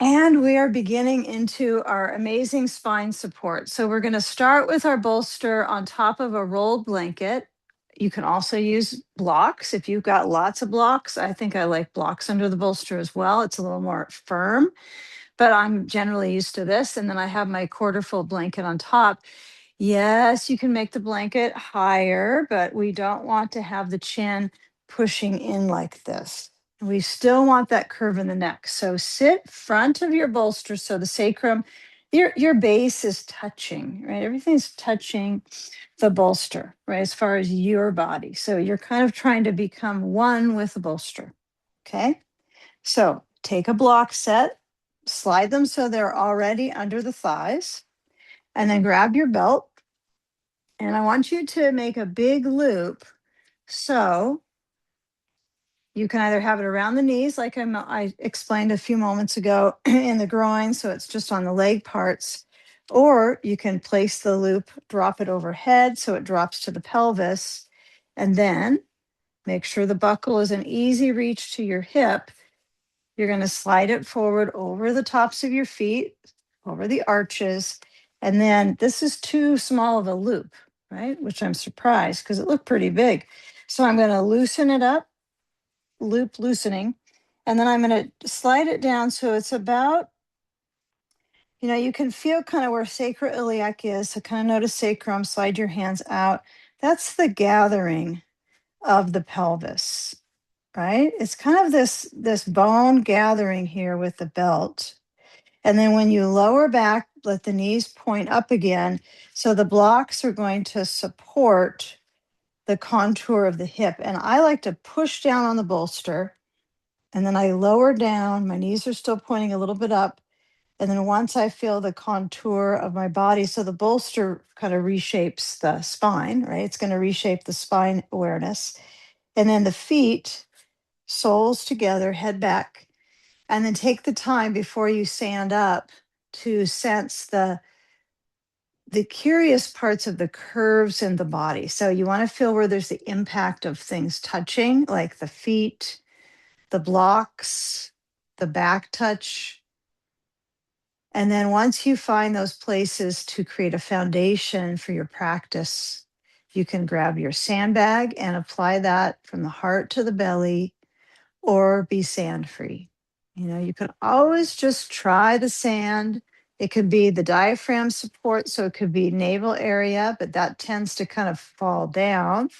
And we are beginning into our amazing spine support. So we're going to start with our bolster on top of a rolled blanket. You can also use blocks if you've got lots of blocks. I think I like blocks under the bolster as well. It's a little more firm, but I'm generally used to this. And then I have my quarter full blanket on top. Yes, you can make the blanket higher, but we don't want to have the chin pushing in like this. We still want that curve in the neck. So sit front of your bolster so the sacrum, your base is touching, right? Everything's touching the bolster, right? As far as your body. So you're kind of trying to become one with the bolster. Okay. So take a block set, slide them so they're already under the thighs, and then grab your belt. And I want you to make a big loop. So you can either have it around the knees, like I explained a few moments ago, in the groin, so it's just on the leg parts, or you can place the loop, drop it overhead so it drops to the pelvis, and then make sure the buckle is an easy reach to your hip. You're going to slide it forward over the tops of your feet, over the arches, and then this is too small of a loop, right? Which I'm surprised because it looked pretty big. So I'm going to loosen it up, loop loosening, and then I'm going to slide it down so it's about, you can feel kind of where sacroiliac is. So kind of notice sacrum, slide your hands out. That's the gathering of the pelvis, right? It's kind of this bone gathering here with the belt. And then when you lower back, let the knees point up again. So the blocks are going to support the contour of the hip. And I like to push down on the bolster and then I lower down. My knees are still pointing a little bit up. And then once I feel the contour of my body, so the bolster kind of reshapes the spine, right? It's going to reshape the spine awareness. And then the feet, soles together, head back, and then take the time before you stand up to sense the curious parts of the curves in the body. So you want to feel where there's the impact of things touching, like the feet, the blocks, the back touch. And then once you find those places to create a foundation for your practice, you can grab your sandbag and apply that from the heart to the belly or be sand free. You can always just try the sand. It could be the diaphragm support, so it could be navel area, but that tends to kind of fall down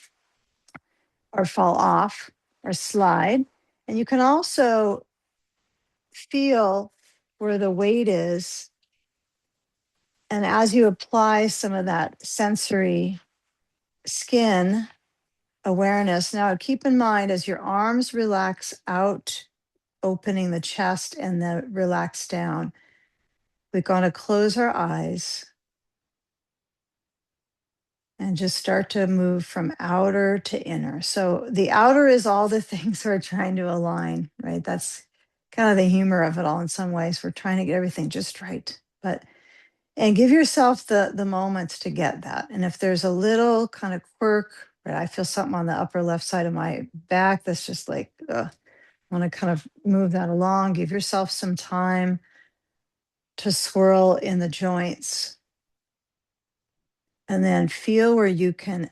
or fall off or slide. And you can also feel where the weight is. And as you apply some of that sensory skin awareness, now keep in mind as your arms relax out, opening the chest and then relax down, we're going to close our eyes and just start to move from outer to inner. So the outer is all the things we're trying to align, right? That's kind of the humor of it all in some ways. We're trying to get everything just right. And give yourself the moments to get that. And if there's a little kind of quirk, right? I feel something on the upper left side of my back that's just like, ugh, I want to kind of move that along. Give yourself some time to swirl in the joints and then feel where you can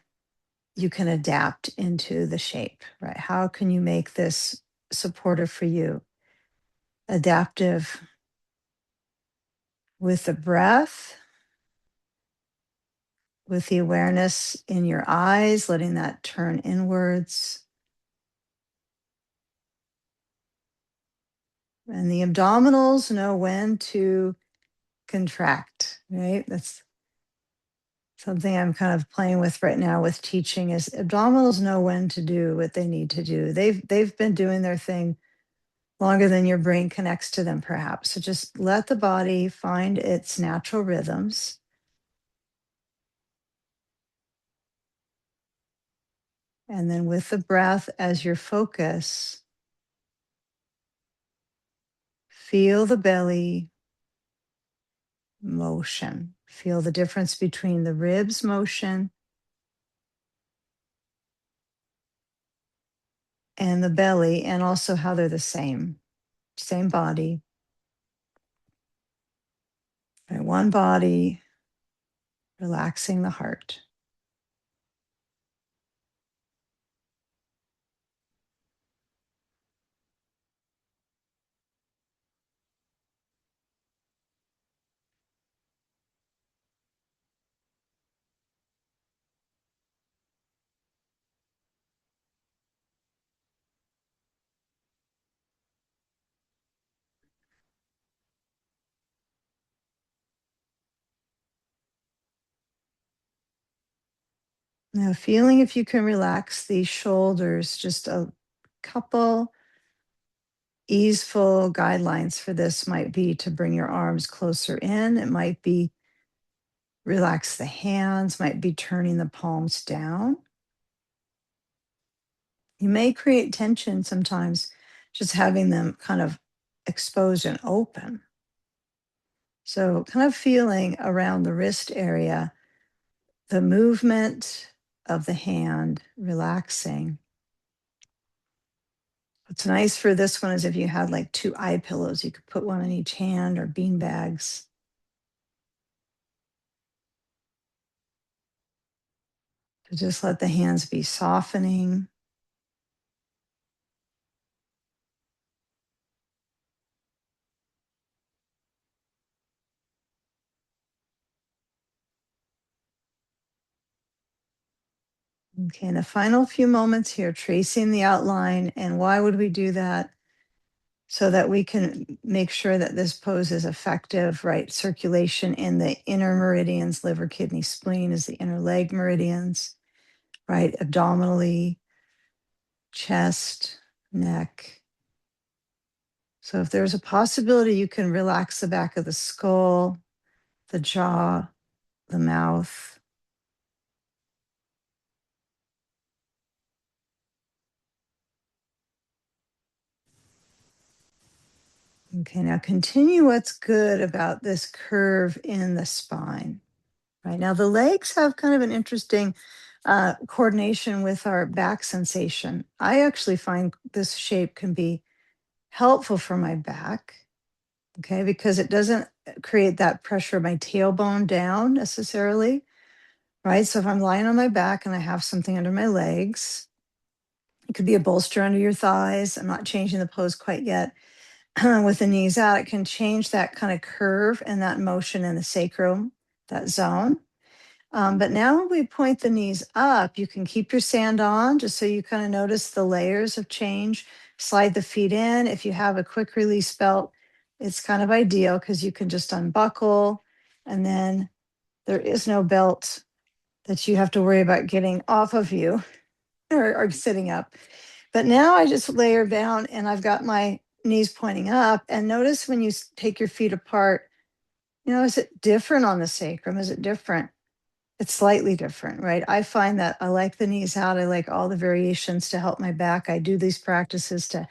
adapt into the shape, right? How can you make this supportive for you? Adaptive with the breath, with the awareness in your eyes, letting that turn inwards. And the abdominals know when to contract, right? That's something I'm kind of playing with right now with teaching is abdominals know when to do what they need to do. They've been doing their thing longer than your brain connects to them, perhaps. So just let the body find its natural rhythms. And then with the breath as your focus, feel the belly motion. Feel the difference between the ribs motion and the belly, and also how they're the same body. Right, one body, relaxing the heart. Now, feeling if you can relax the shoulders, just a couple easeful guidelines for this might be to bring your arms closer in. It might be relax the hands, might be turning the palms down. You may create tension sometimes just having them kind of exposed and open. So, kind of feeling around the wrist area, the movement of the hand relaxing. What's nice for this one is if you had like two eye pillows, you could put one in each hand or bean bags. To just let the hands be softening. Okay, in the final few moments here, tracing the outline. And why would we do that? So that we can make sure that this pose is effective, right? Circulation in the inner meridians, liver, kidney, spleen is the inner leg meridians, right? Abdominally, chest, neck. So if there's a possibility, you can relax the back of the skull, the jaw, the mouth. Okay, now continue what's good about this curve in the spine. Right now, the legs have kind of an interesting coordination with our back sensation. I actually find this shape can be helpful for my back, okay, because it doesn't create that pressure of my tailbone down necessarily, right? So if I'm lying on my back and I have something under my legs, it could be a bolster under your thighs. I'm not changing the pose quite yet. With the knees out, it can change that kind of curve and that motion in the sacrum, that zone. But now when we point the knees up, you can keep your sand on just so you kind of notice the layers of change. Slide the feet in. If you have a quick release belt, it's kind of ideal because you can just unbuckle and then there is no belt that you have to worry about getting off of you or sitting up. But now I just layer down and I've got my knees pointing up. And notice when you take your feet apart, is it different on the sacrum? Is it different? It's slightly different, right? I find that I like the knees out. I like all the variations to help my back. I do these practices to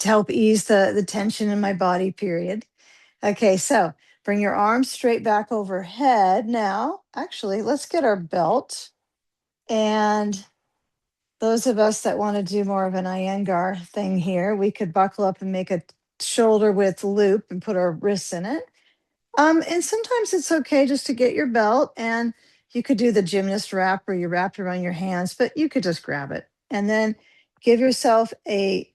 help ease the tension in my body, period. Okay, so bring your arms straight back overhead. Now, actually, let's get our belt. And those of us that want to do more of an Iyengar thing here, we could buckle up and make a shoulder width loop and put our wrists in it. And sometimes it's okay just to get your belt and you could do the gymnast wrap where you wrap it around your hands, but you could just grab it and then give yourself a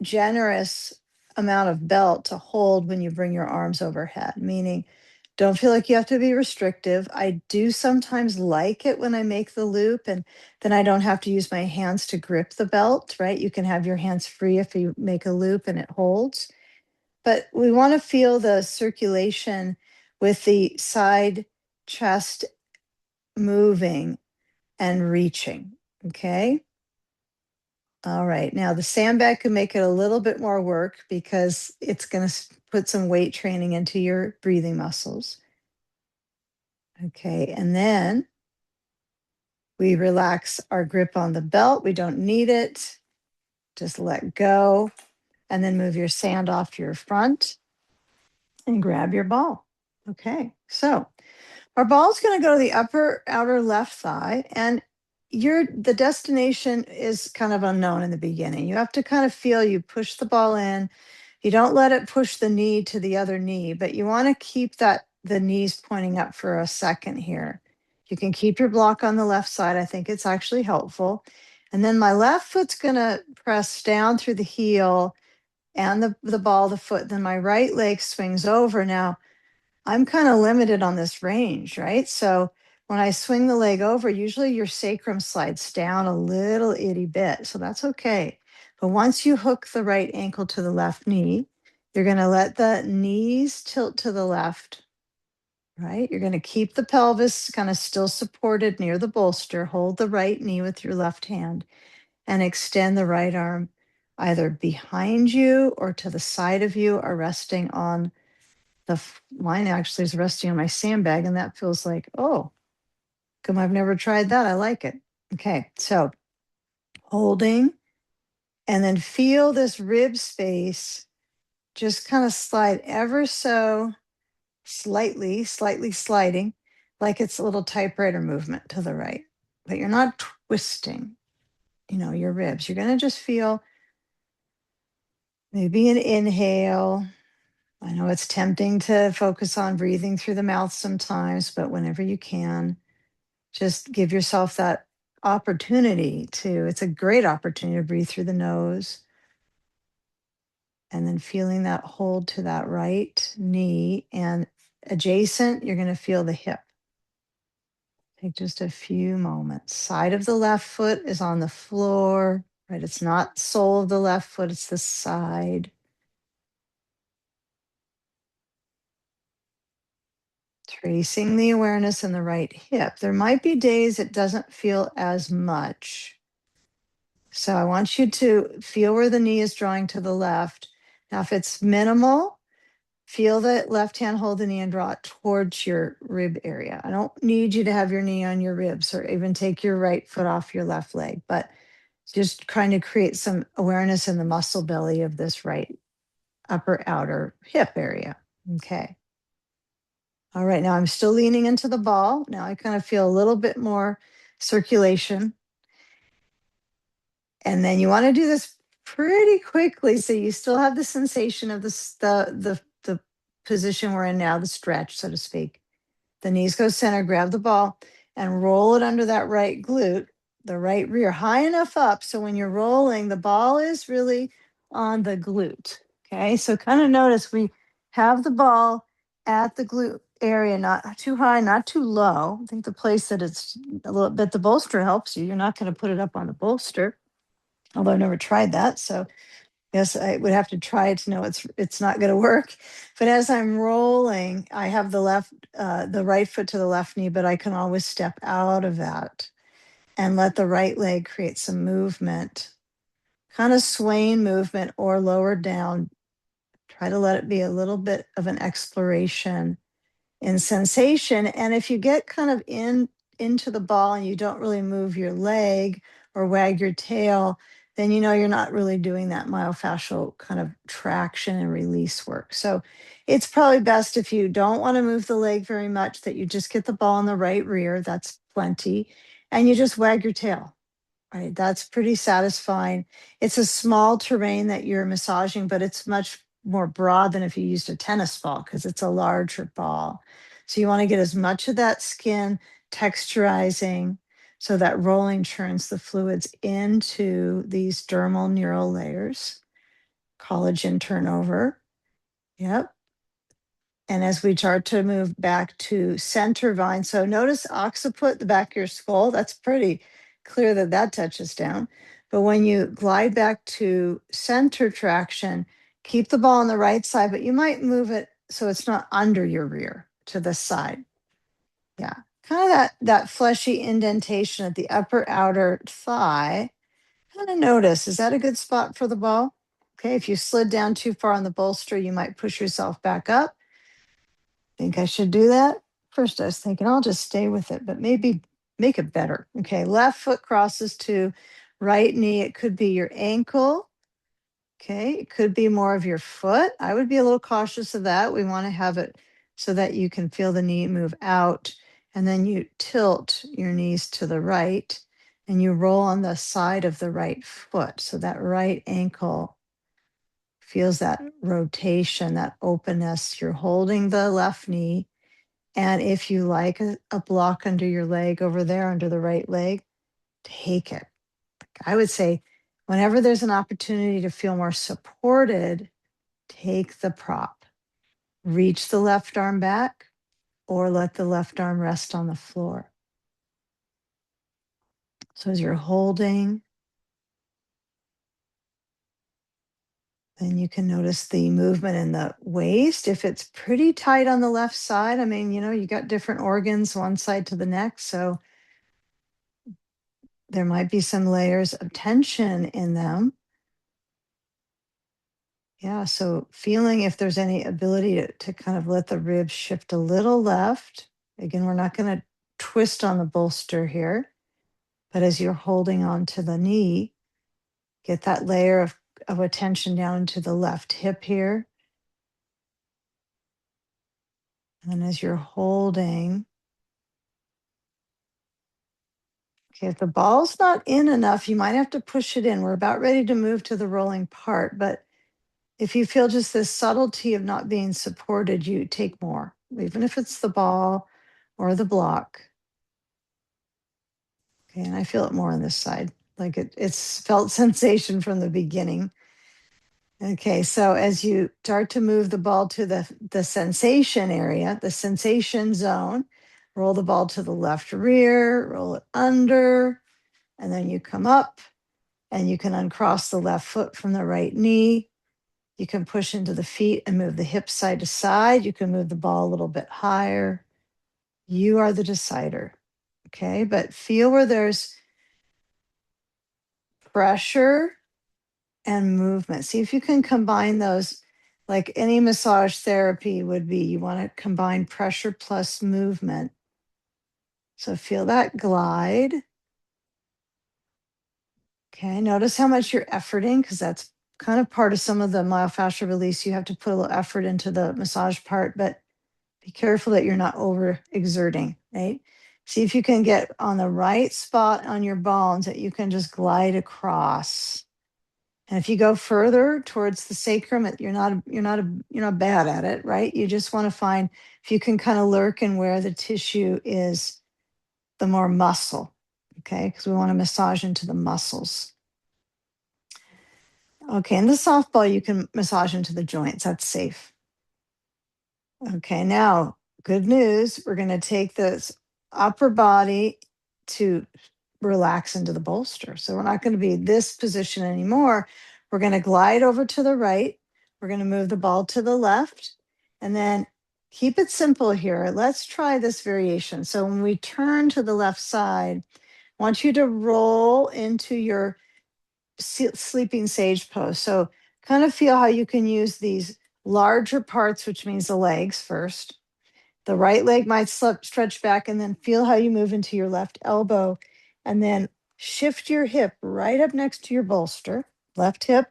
generous amount of belt to hold when you bring your arms overhead, meaning don't feel like you have to be restrictive. I do sometimes like it when I make the loop and then I don't have to use my hands to grip the belt, right? You can have your hands free if you make a loop and it holds. But we want to feel the circulation with the side chest moving and reaching. Okay. All right. Now the sandbag can make it a little bit more work because it's going to put some weight training into your breathing muscles. Okay. And then we relax our grip on the belt. We don't need it. Just let go. And then move your sand off your front and grab your ball. Okay. So our ball's going to go to the upper outer left thigh, and the destination is kind of unknown in the beginning. You have to kind of feel you push the ball in. You don't let it push the knee to the other knee, but you want to keep that the knees pointing up for a second here. You can keep your block on the left side. I think it's actually helpful. And then my left foot's going to press down through the heel and the ball of the foot. Then my right leg swings over. Now, I'm kind of limited on this range, right? So when I swing the leg over, usually your sacrum slides down a little itty bit. So that's okay. But once you hook the right ankle to the left knee, you're going to let the knees tilt to the left, right? You're going to keep the pelvis kind of still supported near the bolster. Hold the right knee with your left hand and extend the right arm either behind you or to the side of you or resting on mine actually is resting on my sandbag, and that feels like, oh, come, I've never tried that. I like it. Okay, so holding, and then feel this rib space just kind of slide ever so slightly sliding, like it's a little typewriter movement to the right, but you're not twisting, your ribs. You're going to just feel maybe an inhale. I know it's tempting to focus on breathing through the mouth sometimes, but whenever you can, just give yourself that opportunity it's a great opportunity to breathe through the nose. And then feeling that hold to that right knee, and adjacent, you're going to feel the hip. Take just a few moments. Side of the left foot is on the floor, right? It's not sole of the left foot, it's the side. Tracing the awareness in the right hip. There might be days it doesn't feel as much. So I want you to feel where the knee is drawing to the left. Now, if it's minimal, feel the left hand hold the knee and draw it towards your rib area. I don't need you to have your knee on your ribs or even take your right foot off your left leg, but just trying to create some awareness in the muscle belly of this right upper outer hip area. Okay. All right, now I'm still leaning into the ball. Now I kind of feel a little bit more circulation. And then you want to do this pretty quickly so you still have the sensation of the position we're in now, the stretch, so to speak. The knees go center, grab the ball and roll it under that right glute, the right rear, high enough up so when you're rolling, the ball is really on the glute. Okay, so kind of notice we have the ball at the glute area, not too high, not too low. I think the place that it's a little bit, the bolster helps you. You're not going to put it up on the bolster, although I've never tried that. So yes, I would have to try it to know it's not going to work. But as I'm rolling, I have the right foot to the left knee, but I can always step out of that and let the right leg create some movement, kind of swaying movement or lower down. Try to let it be a little bit of an exploration in sensation. And if you get kind of into the ball and you don't really move your leg or wag your tail, then you're not really doing that myofascial kind of traction and release work. So it's probably best if you don't want to move the leg very much, that you just get the ball in the right rear. That's plenty. And you just wag your tail. Right, that's pretty satisfying. It's a small terrain that you're massaging, but it's much more broad than if you used a tennis ball because it's a larger ball. So you want to get as much of that skin texturizing so that rolling churns the fluids into these dermal neural layers, collagen turnover. Yep. And as we start to move back to center vine, so notice occiput, the back of your skull, that's pretty clear that touches down. But when you glide back to center traction, keep the ball on the right side, but you might move it so it's not under your rear to the side. Yeah, kind of that fleshy indentation at the upper outer thigh. Kind of notice, is that a good spot for the ball? Okay, if you slid down too far on the bolster, you might push yourself back up. Think I should do that? First, I was thinking I'll just stay with it, but maybe make it better. Okay, left foot crosses to right knee. It could be your ankle. Okay, it could be more of your foot. I would be a little cautious of that. We want to have it so that you can feel the knee move out. And then you tilt your knees to the right and you roll on the side of the right foot. So that right ankle feels that rotation, that openness. You're holding the left knee And if you like a block under your leg over there, under the right leg, take it. I would say whenever there's an opportunity to feel more supported, take the prop. Reach the left arm back or let the left arm rest on the floor. So as you're holding, then you can notice the movement in the waist. If it's pretty tight on the left side, I mean, you got different organs one side to the next. So there might be some layers of tension in them. Yeah. So feeling if there's any ability to kind of let the ribs shift a little left. Again, we're not going to twist on the bolster here, but as you're holding on to the knee, get that layer of attention down into the left hip here. And then as you're holding, okay, if the ball's not in enough, you might have to push it in. We're about ready to move to the rolling part, but if you feel just this subtlety of not being supported, you take more, even if it's the ball or the block. Okay, and I feel it more on this side, like it's felt sensation from the beginning. Okay, so as you start to move the ball to the sensation area, the sensation zone, roll the ball to the left rear, roll it under, and then you come up and you can uncross the left foot from the right knee. You can push into the feet and move the hips side to side. You can move the ball a little bit higher. You are the decider. Okay, but feel where there's pressure and movement. See if you can combine those, like any massage therapy would be. You want to combine pressure plus movement. So feel that glide. Okay, notice how much you're efforting, because that's kind of part of some of the myofascial release. You have to put a little effort into the massage part, but be careful that you're not over exerting, right? See if you can get on the right spot on your bones that you can just glide across. And if you go further towards the sacrum, you're not bad at it, right? You just want to find if you can kind of lurk in where the tissue is the more muscle, okay? Because we want to massage into the muscles. Okay, and the softball, you can massage into the joints. That's safe. Okay, now, good news. We're going to take this upper body to relax into the bolster. So we're not going to be this position anymore. We're going to glide over to the right. We're going to move the ball to the left. And then keep it simple here. Let's try this variation. So when we turn to the left side, I want you to roll into your sleeping sage pose. So kind of feel how you can use these larger parts, which means the legs first. The right leg might stretch back, and then feel how you move into your left elbow, and then shift your hip right up next to your bolster, left hip,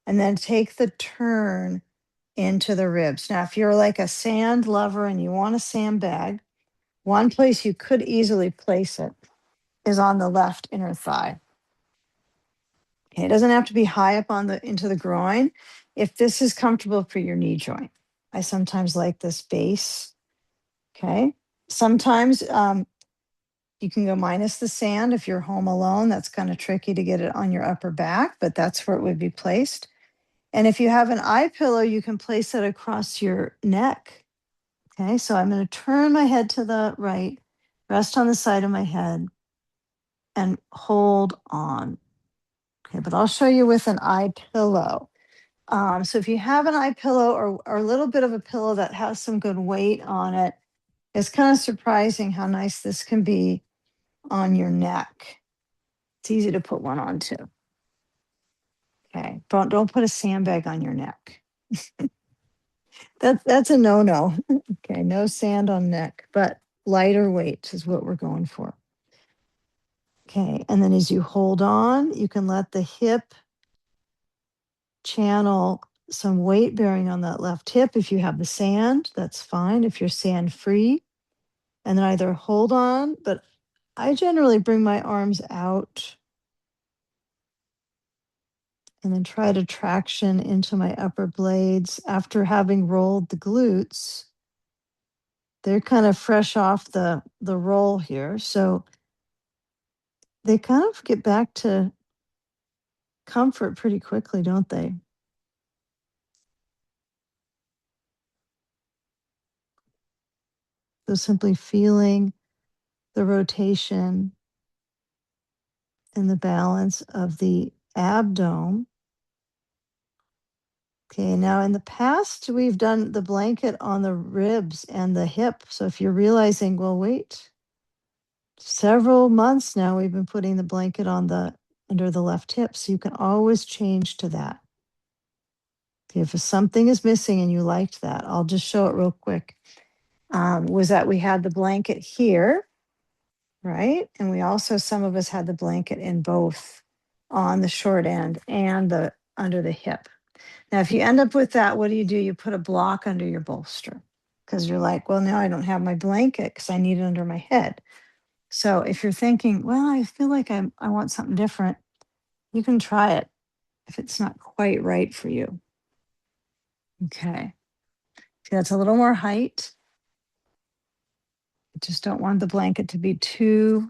and then take the turn into the ribs. Now, if you're like a sand lover and you want a sandbag, one place you could easily place it is on the left inner thigh. Okay, it doesn't have to be high up on the into the groin. If this is comfortable for your knee joint, I sometimes like this base. Okay, sometimes you can go minus the sand if you're home alone. That's kind of tricky to get it on your upper back, but that's where it would be placed. And if you have an eye pillow, you can place it across your neck. Okay, so I'm going to turn my head to the right, rest on the side of my head, and hold on. Okay, but I'll show you with an eye pillow. So if you have an eye pillow or a little bit of a pillow that has some good weight on it, it's kind of surprising how nice this can be on your neck. It's easy to put one on too. Okay, don't put a sandbag on your neck. That's a no-no. Okay, no sand on neck, but lighter weight is what we're going for. Okay, and then as you hold on, you can let the hip channel some weight bearing on that left hip. If you have the sand, that's fine. If you're sand free, and then either hold on, but I generally bring my arms out and then try to traction into my upper blades after having rolled the glutes. they're kind of fresh off the roll here. So they kind of get back to comfort pretty quickly, don't they? So simply feeling the rotation and the balance of the abdomen. Okay, now in the past, we've done the blanket on the ribs and the hip. So if you're realizing, well, wait, several months now we've been putting the blanket on the under the left hip, so you can always change to that. Okay, if something is missing and you liked that, I'll just show it real quick. Was that we had the blanket here, right? And we also, some of us had the blanket in both on the short end and the under the hip. Now, if you end up with that, what do? You put a block under your bolster because you're like, well, now I don't have my blanket because I need it under my head. So if you're thinking, well, I feel like I want something different, you can try it if it's not quite right for you. Okay. See, that's a little more height. I just don't want the blanket to be too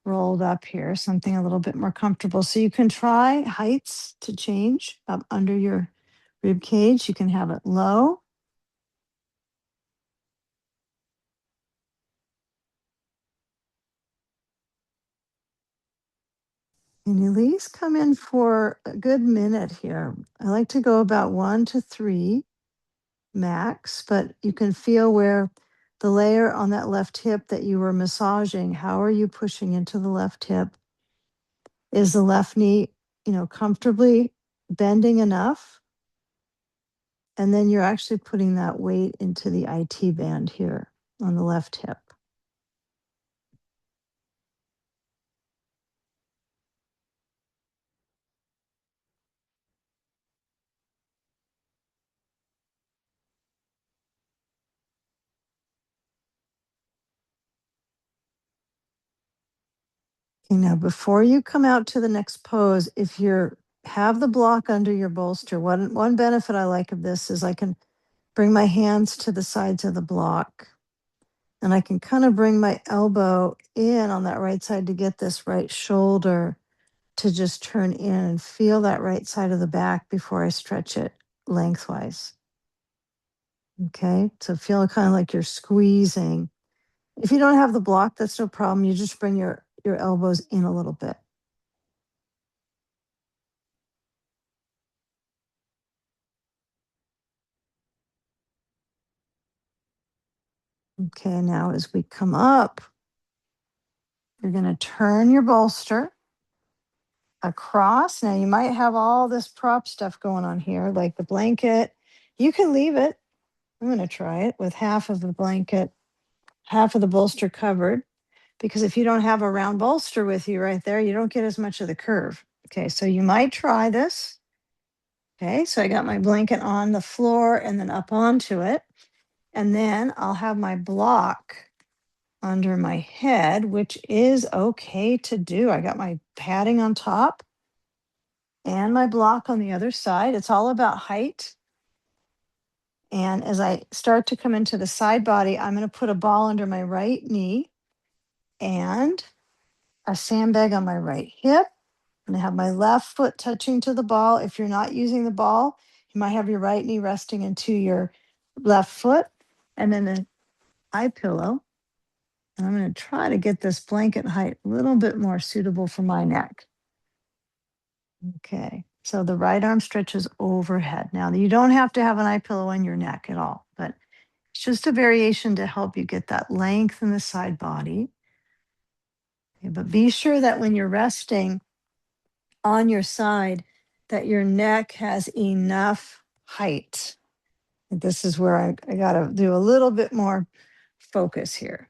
rolled up here, something a little bit more comfortable. So you can try heights to change up under your rib cage. You can have it low. And you at least come in for a good minute here. I like to go about 1 to 3 max, but you can feel where the layer on that left hip that you were massaging, how are you pushing into the left hip? Is the left knee, comfortably bending enough? And then you're actually putting that weight into the IT band here on the left hip. Now, before you come out to the next pose, if you have the block under your bolster, one benefit I like of this is I can bring my hands to the sides of the block and I can kind of bring my elbow in on that right side to get this right shoulder to just turn in and feel that right side of the back before I stretch it lengthwise. Okay, so feel kind of like you're squeezing. If you don't have the block, that's no problem. You just bring your elbows in a little bit. Okay, now as we come up, you're going to turn your bolster across. Now you might have all this prop stuff going on here, like the blanket. You can leave it. I'm going to try it with half of the blanket, half of the bolster covered, because if you don't have a round bolster with you right there, you don't get as much of the curve. Okay, so you might try this. Okay, so I got my blanket on the floor and then up onto it. And then I'll have my block under my head, which is okay to do. I got my padding on top and my block on the other side. It's all about height. And as I start to come into the side body, I'm going to put a ball under my right knee and a sandbag on my right hip. I'm going to have my left foot touching to the ball. If you're not using the ball, you might have your right knee resting into your left foot and then an eye pillow. And I'm going to try to get this blanket height a little bit more suitable for my neck. Okay, so the right arm stretches overhead. Now, you don't have to have an eye pillow on your neck at all, but it's just a variation to help you get that length in the side body. Okay, but be sure that when you're resting on your side, that your neck has enough height. And this is where I got to do a little bit more focus here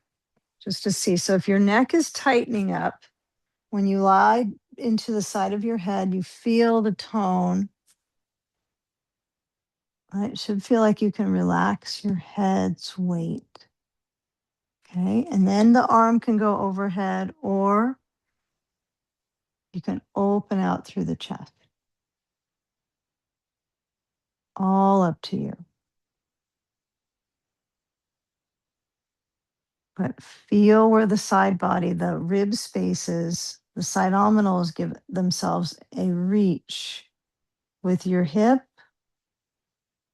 just to see. So if your neck is tightening up, when you lie into the side of your head, you feel the tone. It should feel like you can relax your head's weight. Okay, and then the arm can go overhead or you can open out through the chest. All up to you. But feel where the side body, the rib spaces, the side abdominals give themselves a reach with your hip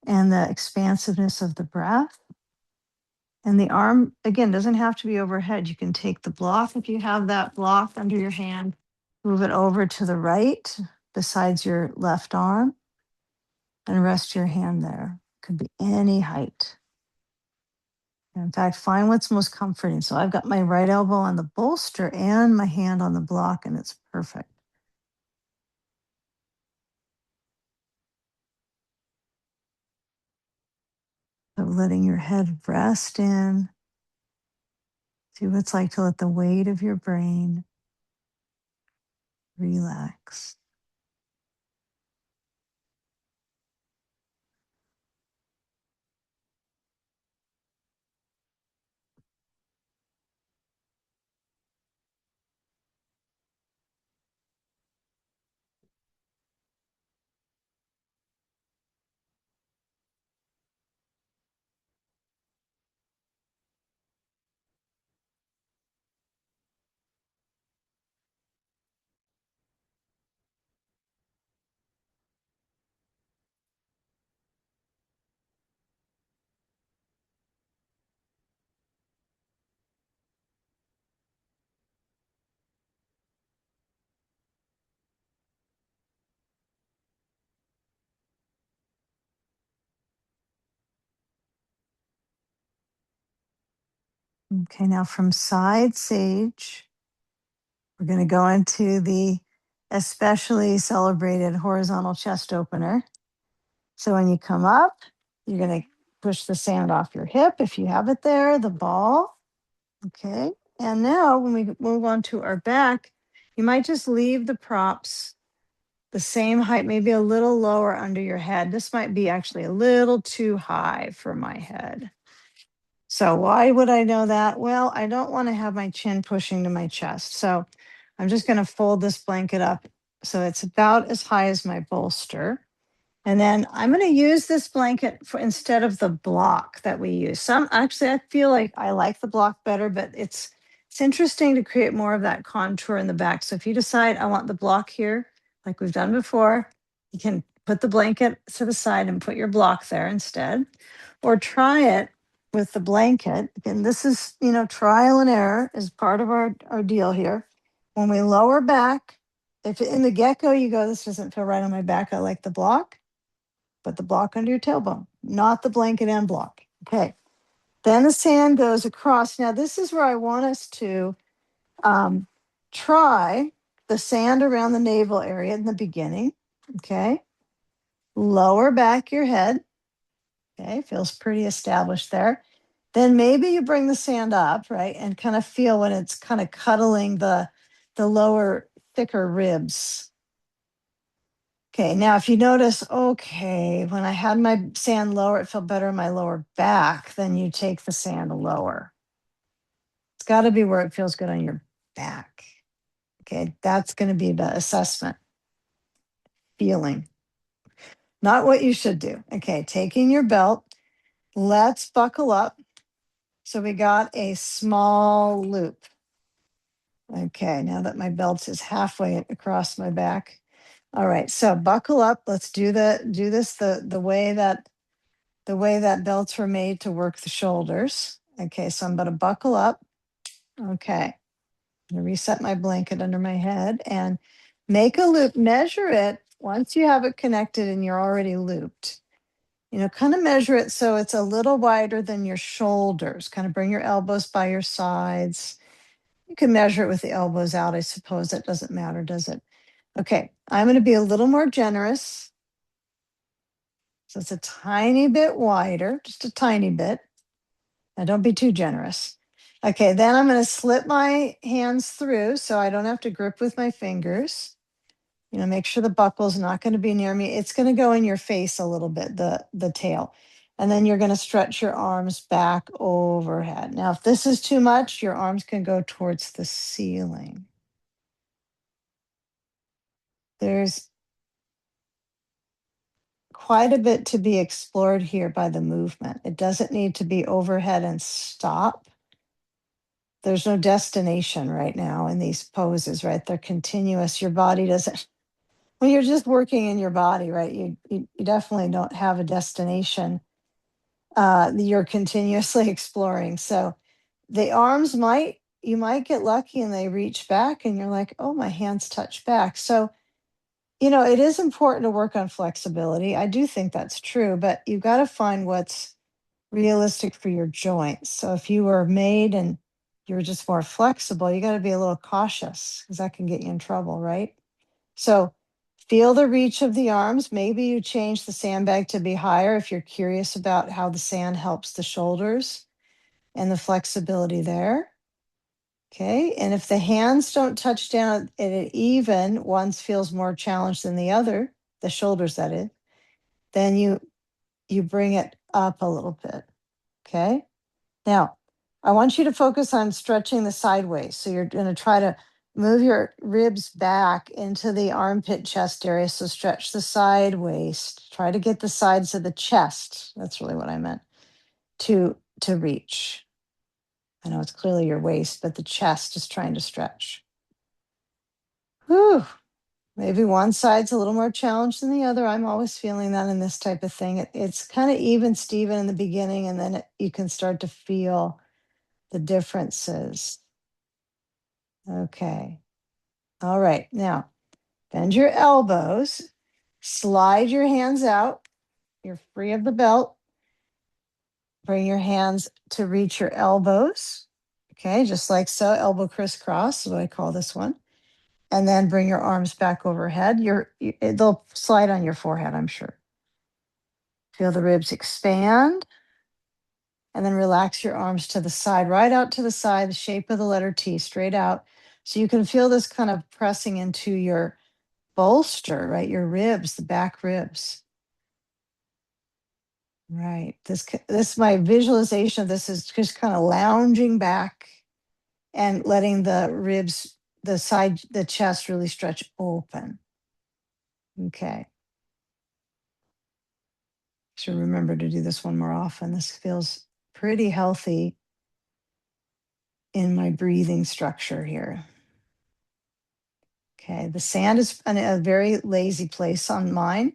and the expansiveness of the breath. And the arm, again, doesn't have to be overhead. You can take the block, if you have that block under your hand, move it over to the right besides your left arm and rest your hand there. Could be any height. In fact, find what's most comforting. So I've got my right elbow on the bolster and my hand on the block, and it's perfect. So letting your head rest in. See what it's like to let the weight of your brain relax. Okay, now from side sage, we're going to go into the especially celebrated horizontal chest opener. So when you come up, you're going to push the sand off your hip if you have it there, the ball. Okay. And now when we move on to our back, you might just leave the props the same height, maybe a little lower under your head. This might be actually a little too high for my head. So why would I know that? Well, I don't want to have my chin pushing to my chest. So I'm just going to fold this blanket up so it's about as high as my bolster. And then I'm going to use this blanket for instead of the block that we use. Some actually, I feel like I like the block better, but it's interesting to create more of that contour in the back. So if you decide I want the block here, like we've done before, you can put the blanket to the side and put your block there instead, or try it with the blanket. Again, this is, trial and error is part of our deal here. When we lower back, if in the get-go you go, this doesn't feel right on my back, I like the block, put the block under your tailbone, not the blanket and block. Okay. Then the sand goes across. Now, this is where I want us to try the sand around the navel area in the beginning. Okay. Lower back your head. Okay. Feels pretty established there. Then maybe you bring the sand up, right? And kind of feel when it's kind of cuddling the lower, thicker ribs. Okay, now if you notice, okay, when I had my sand lower, it felt better in my lower back, then you take the sand lower. It's got to be where it feels good on your back. Okay, that's going to be the assessment. Feeling, not what you should do. Okay, taking your belt, let's buckle up. So we got a small loop. Okay, now that my belt is halfway across my back. All right, so buckle up. Let's do this the way that belts were made to work the shoulders. Okay, so I'm going to buckle up. Okay, I'm going to reset my blanket under my head and make a loop. Measure it once you have it connected and you're already looped. Kind of measure it so it's a little wider than your shoulders. Kind of bring your elbows by your sides. You can measure it with the elbows out, I suppose. That doesn't matter, does it? Okay, I'm going to be a little more generous. So it's a tiny bit wider, just a tiny bit. Now don't be too generous. Okay, then I'm going to slip my hands through so I don't have to grip with my fingers. Make sure the buckle's not going to be near me. It's going to go in your face a little bit, the tail. And then you're going to stretch your arms back overhead. Now, if this is too much, your arms can go towards the ceiling. There's quite a bit to be explored here by the movement. It doesn't need to be overhead and stop. There's no destination right now in these poses, right? They're continuous. Your body doesn't, when you're just working in your body, right? You definitely don't have a destination. You're continuously exploring. So the arms might, you might get lucky and they reach back and you're like, oh, my hands touch back. So, it is important to work on flexibility. I do think that's true, but you've got to find what's realistic for your joints. So if you were made and you're just more flexible, you got to be a little cautious because that can get you in trouble, right? So feel the reach of the arms. Maybe you change the sandbag to be higher if you're curious about how the sand helps the shoulders and the flexibility there. Okay. And if the hands don't touch down at an even, one feels more challenged than the other, the shoulders that is, then you bring it up a little bit. Okay. Now, I want you to focus on stretching the sideways. So you're going to try to move your ribs back into the armpit chest area. So stretch the side waist. Try to get the sides of the chest. That's really what I meant to reach. I know it's clearly your waist, but the chest is trying to stretch. Whew. Maybe one side's a little more challenged than the other. I'm always feeling that in this type of thing. It's kind of even, Steven, in the beginning, and then you can start to feel the differences. Okay. All right. Now, bend your elbows, slide your hands out. You're free of the belt. Bring your hands to reach your elbows. Okay, just like so, elbow crisscross is what I call this one. And then bring your arms back overhead. They'll slide on your forehead, I'm sure. Feel the ribs expand. And then relax your arms to the side, right out to the side, the shape of the letter T, straight out. So you can feel this kind of pressing into your bolster, right? Your ribs, the back ribs. Right. This my visualization of this is just kind of lounging back and letting the ribs, the side, the chest really stretch open. Okay. Should remember to do this one more often. This feels pretty healthy in my breathing structure here. Okay. The sand is a very lazy place on mine.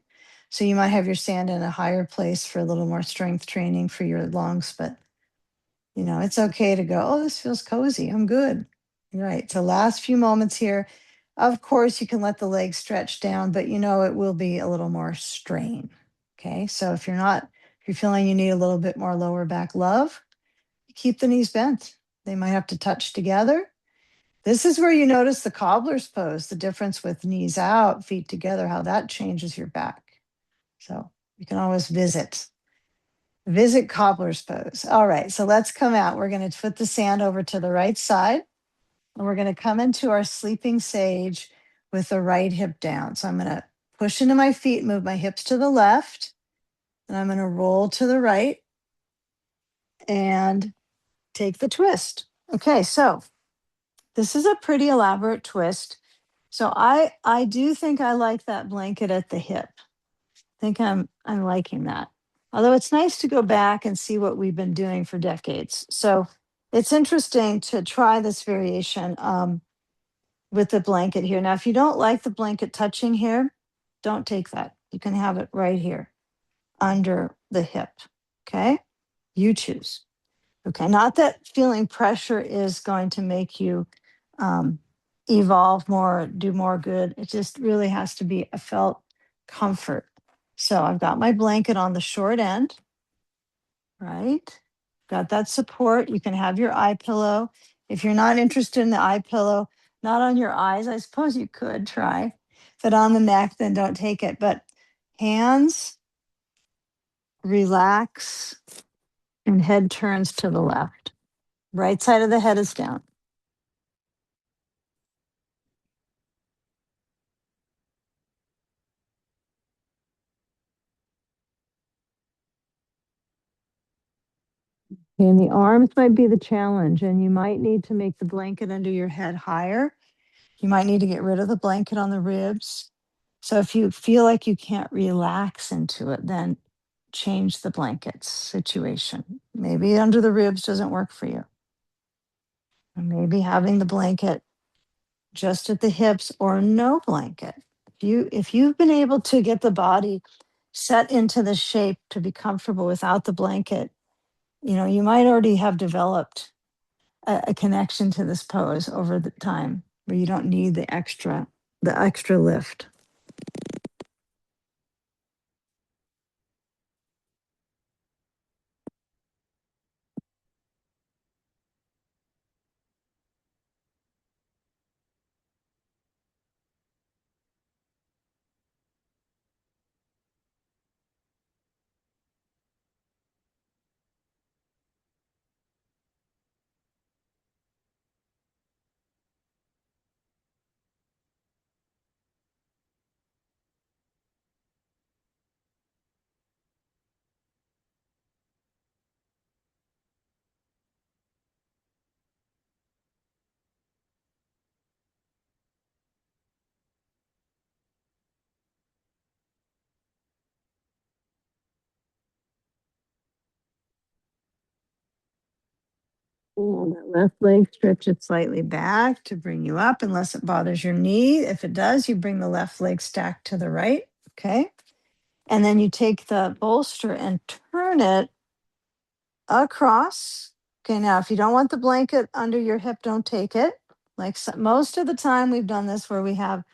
So you might have your sand in a higher place for a little more strength training for your lungs, but it's okay to go, oh, this feels cozy. I'm good. Right. So last few moments here. Of course, you can let the legs stretch down, but it will be a little more strain. Okay. So if you're feeling you need a little bit more lower back love, keep the knees bent. They might have to touch together. This is where you notice the cobbler's pose, the difference with knees out, feet together, how that changes your back. So you can always visit cobbler's pose. All right, so let's come out. We're going to put the sand over to the right side, and we're going to come into our sleeping sage with the right hip down. So I'm going to push into my feet, move my hips to the left, and I'm going to roll to the right and take the twist. Okay, so this is a pretty elaborate twist. So I do think I like that blanket at the hip. I think I'm liking that. Although it's nice to go back and see what we've been doing for decades. So it's interesting to try this variation with the blanket here. Now, if you don't like the blanket touching here, don't take that. You can have it right here under the hip. Okay. You choose. Okay. Not that feeling pressure is going to make you evolve more, do more good. It just really has to be a felt comfort. So I've got my blanket on the short end, right? Got that support. You can have your eye pillow. If you're not interested in the eye pillow, not on your eyes, I suppose you could try. But on the neck, then don't take it. But hands relax and head turns to the left. Right side of the head is down. And the arms might be the challenge, and you might need to make the blanket under your head higher. You might need to get rid of the blanket on the ribs. So if you feel like you can't relax into it, then change the blanket situation. Maybe under the ribs doesn't work for you. And maybe having the blanket just at the hips or no blanket. If you've been able to get the body set into the shape to be comfortable without the blanket, you might already have developed a connection to this pose over the time where you don't need the extra lift. And that left leg, stretch it slightly back to bring you up, unless it bothers your knee. If it does, you bring the left leg stacked to the right. Okay. And then you take the bolster and turn it across. Okay. Now, if you don't want the blanket under your hip, don't take it. Like most of the time, we've done this where we have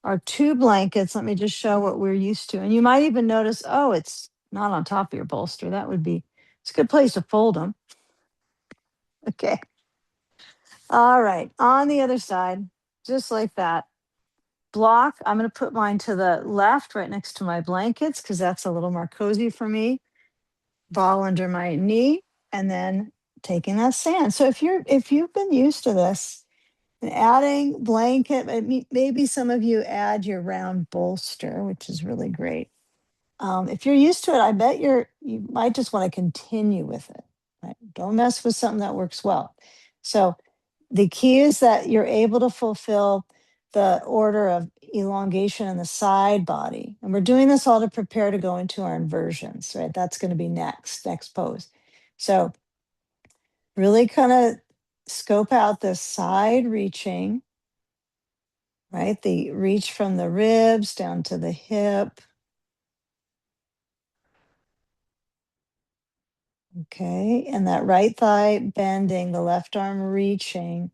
our two blankets. Let me just show what we're used to. And you might even notice, oh, it's not on top of your bolster. It's a good place to fold them. Okay. All right. On the other side, just like that. Block. I'm going to put mine to the left, right next to my blankets, because that's a little more cozy for me. Ball under my knee, and then taking that sand. So if you've been used to this, and adding blanket, maybe some of you add your round bolster, which is really great. If you're used to it, I bet you might just want to continue with it. Right? Don't mess with something that works well. So the key is that you're able to fulfill the order of elongation in the side body. And we're doing this all to prepare to go into our inversions, right? That's going to be next pose. So really kind of scope out the side reaching, right? The reach from the ribs down to the hip. Okay. And that right thigh bending, the left arm reaching.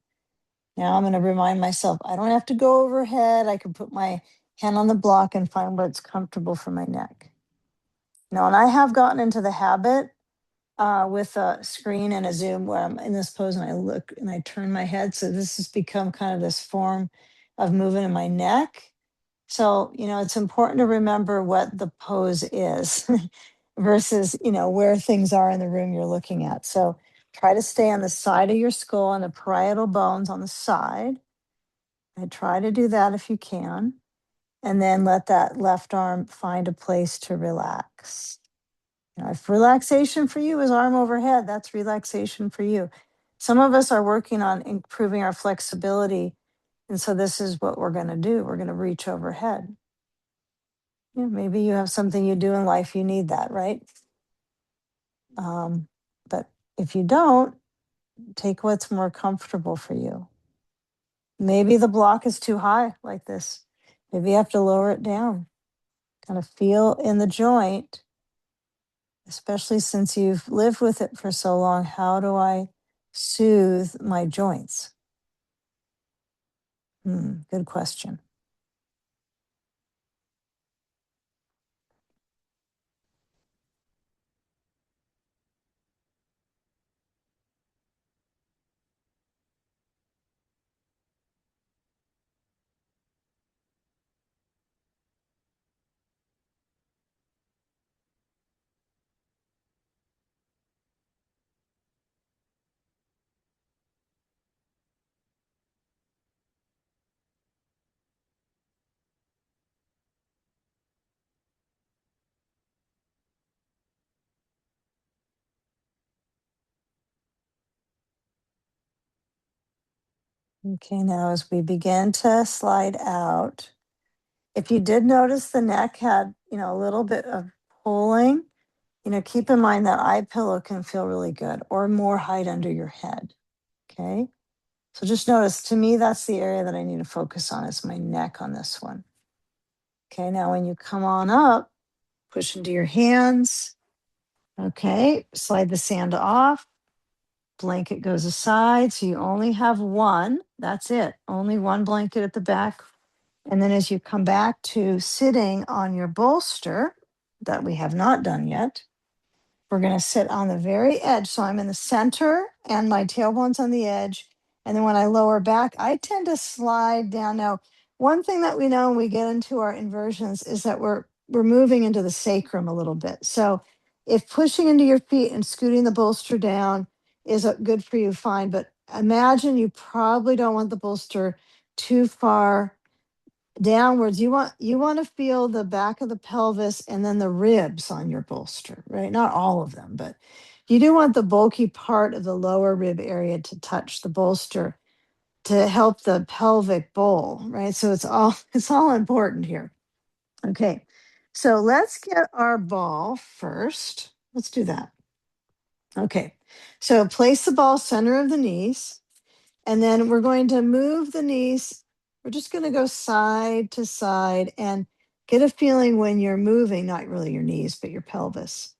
Now I'm going to remind myself, I don't have to go overhead. I can put my hand on the block and find what's comfortable for my neck. Now, and I have gotten into the habit with a screen and a Zoom where I'm in this pose and I look and I turn my head. So this has become kind of this form of movement in my neck. So, it's important to remember what the pose is versus, where things are in the room you're looking at. So try to stay on the side of your skull and the parietal bones on the side. I try to do that if you can. And then let that left arm find a place to relax. If relaxation for you is arm overhead, that's relaxation for you. Some of us are working on improving our flexibility. And so this is what we're going to do. We're going to reach overhead. Maybe you have something you do in life, you need that, right? But if you don't, take what's more comfortable for you. Maybe the block is too high like this. Maybe you have to lower it down. Kind of feel in the joint, especially since you've lived with it for so long. How do I soothe my joints? Good question. Okay, now as we begin to slide out, if you did notice the neck had, a little bit of pulling, keep in mind that eye pillow can feel really good or more height under your head. Okay. So just notice, to me, that's the area that I need to focus on, is my neck on this one. Okay, now when you come on up, push into your hands. Okay, slide the sand off. Blanket goes aside. So you only have one. That's it. Only one blanket at the back. And then as you come back to sitting on your bolster that we have not done yet, we're going to sit on the very edge. So I'm in the center and my tailbone's on the edge. And then when I lower back, I tend to slide down. Now, one thing that we know when we get into our inversions is that we're moving into the sacrum a little bit. So if pushing into your feet and scooting the bolster down is good for you, fine. But imagine you probably don't want the bolster too far downwards. You want to feel the back of the pelvis and then the ribs on your bolster, right? Not all of them, but you do want the bulky part of the lower rib area to touch the bolster to help the pelvic bowl, right? So it's all important here. Okay. So let's get our ball first. Let's do that. Okay. So place the ball center of the knees. And then we're going to move the knees. We're just going to go side to side and get a feeling when you're moving, not really your knees, but your pelvis.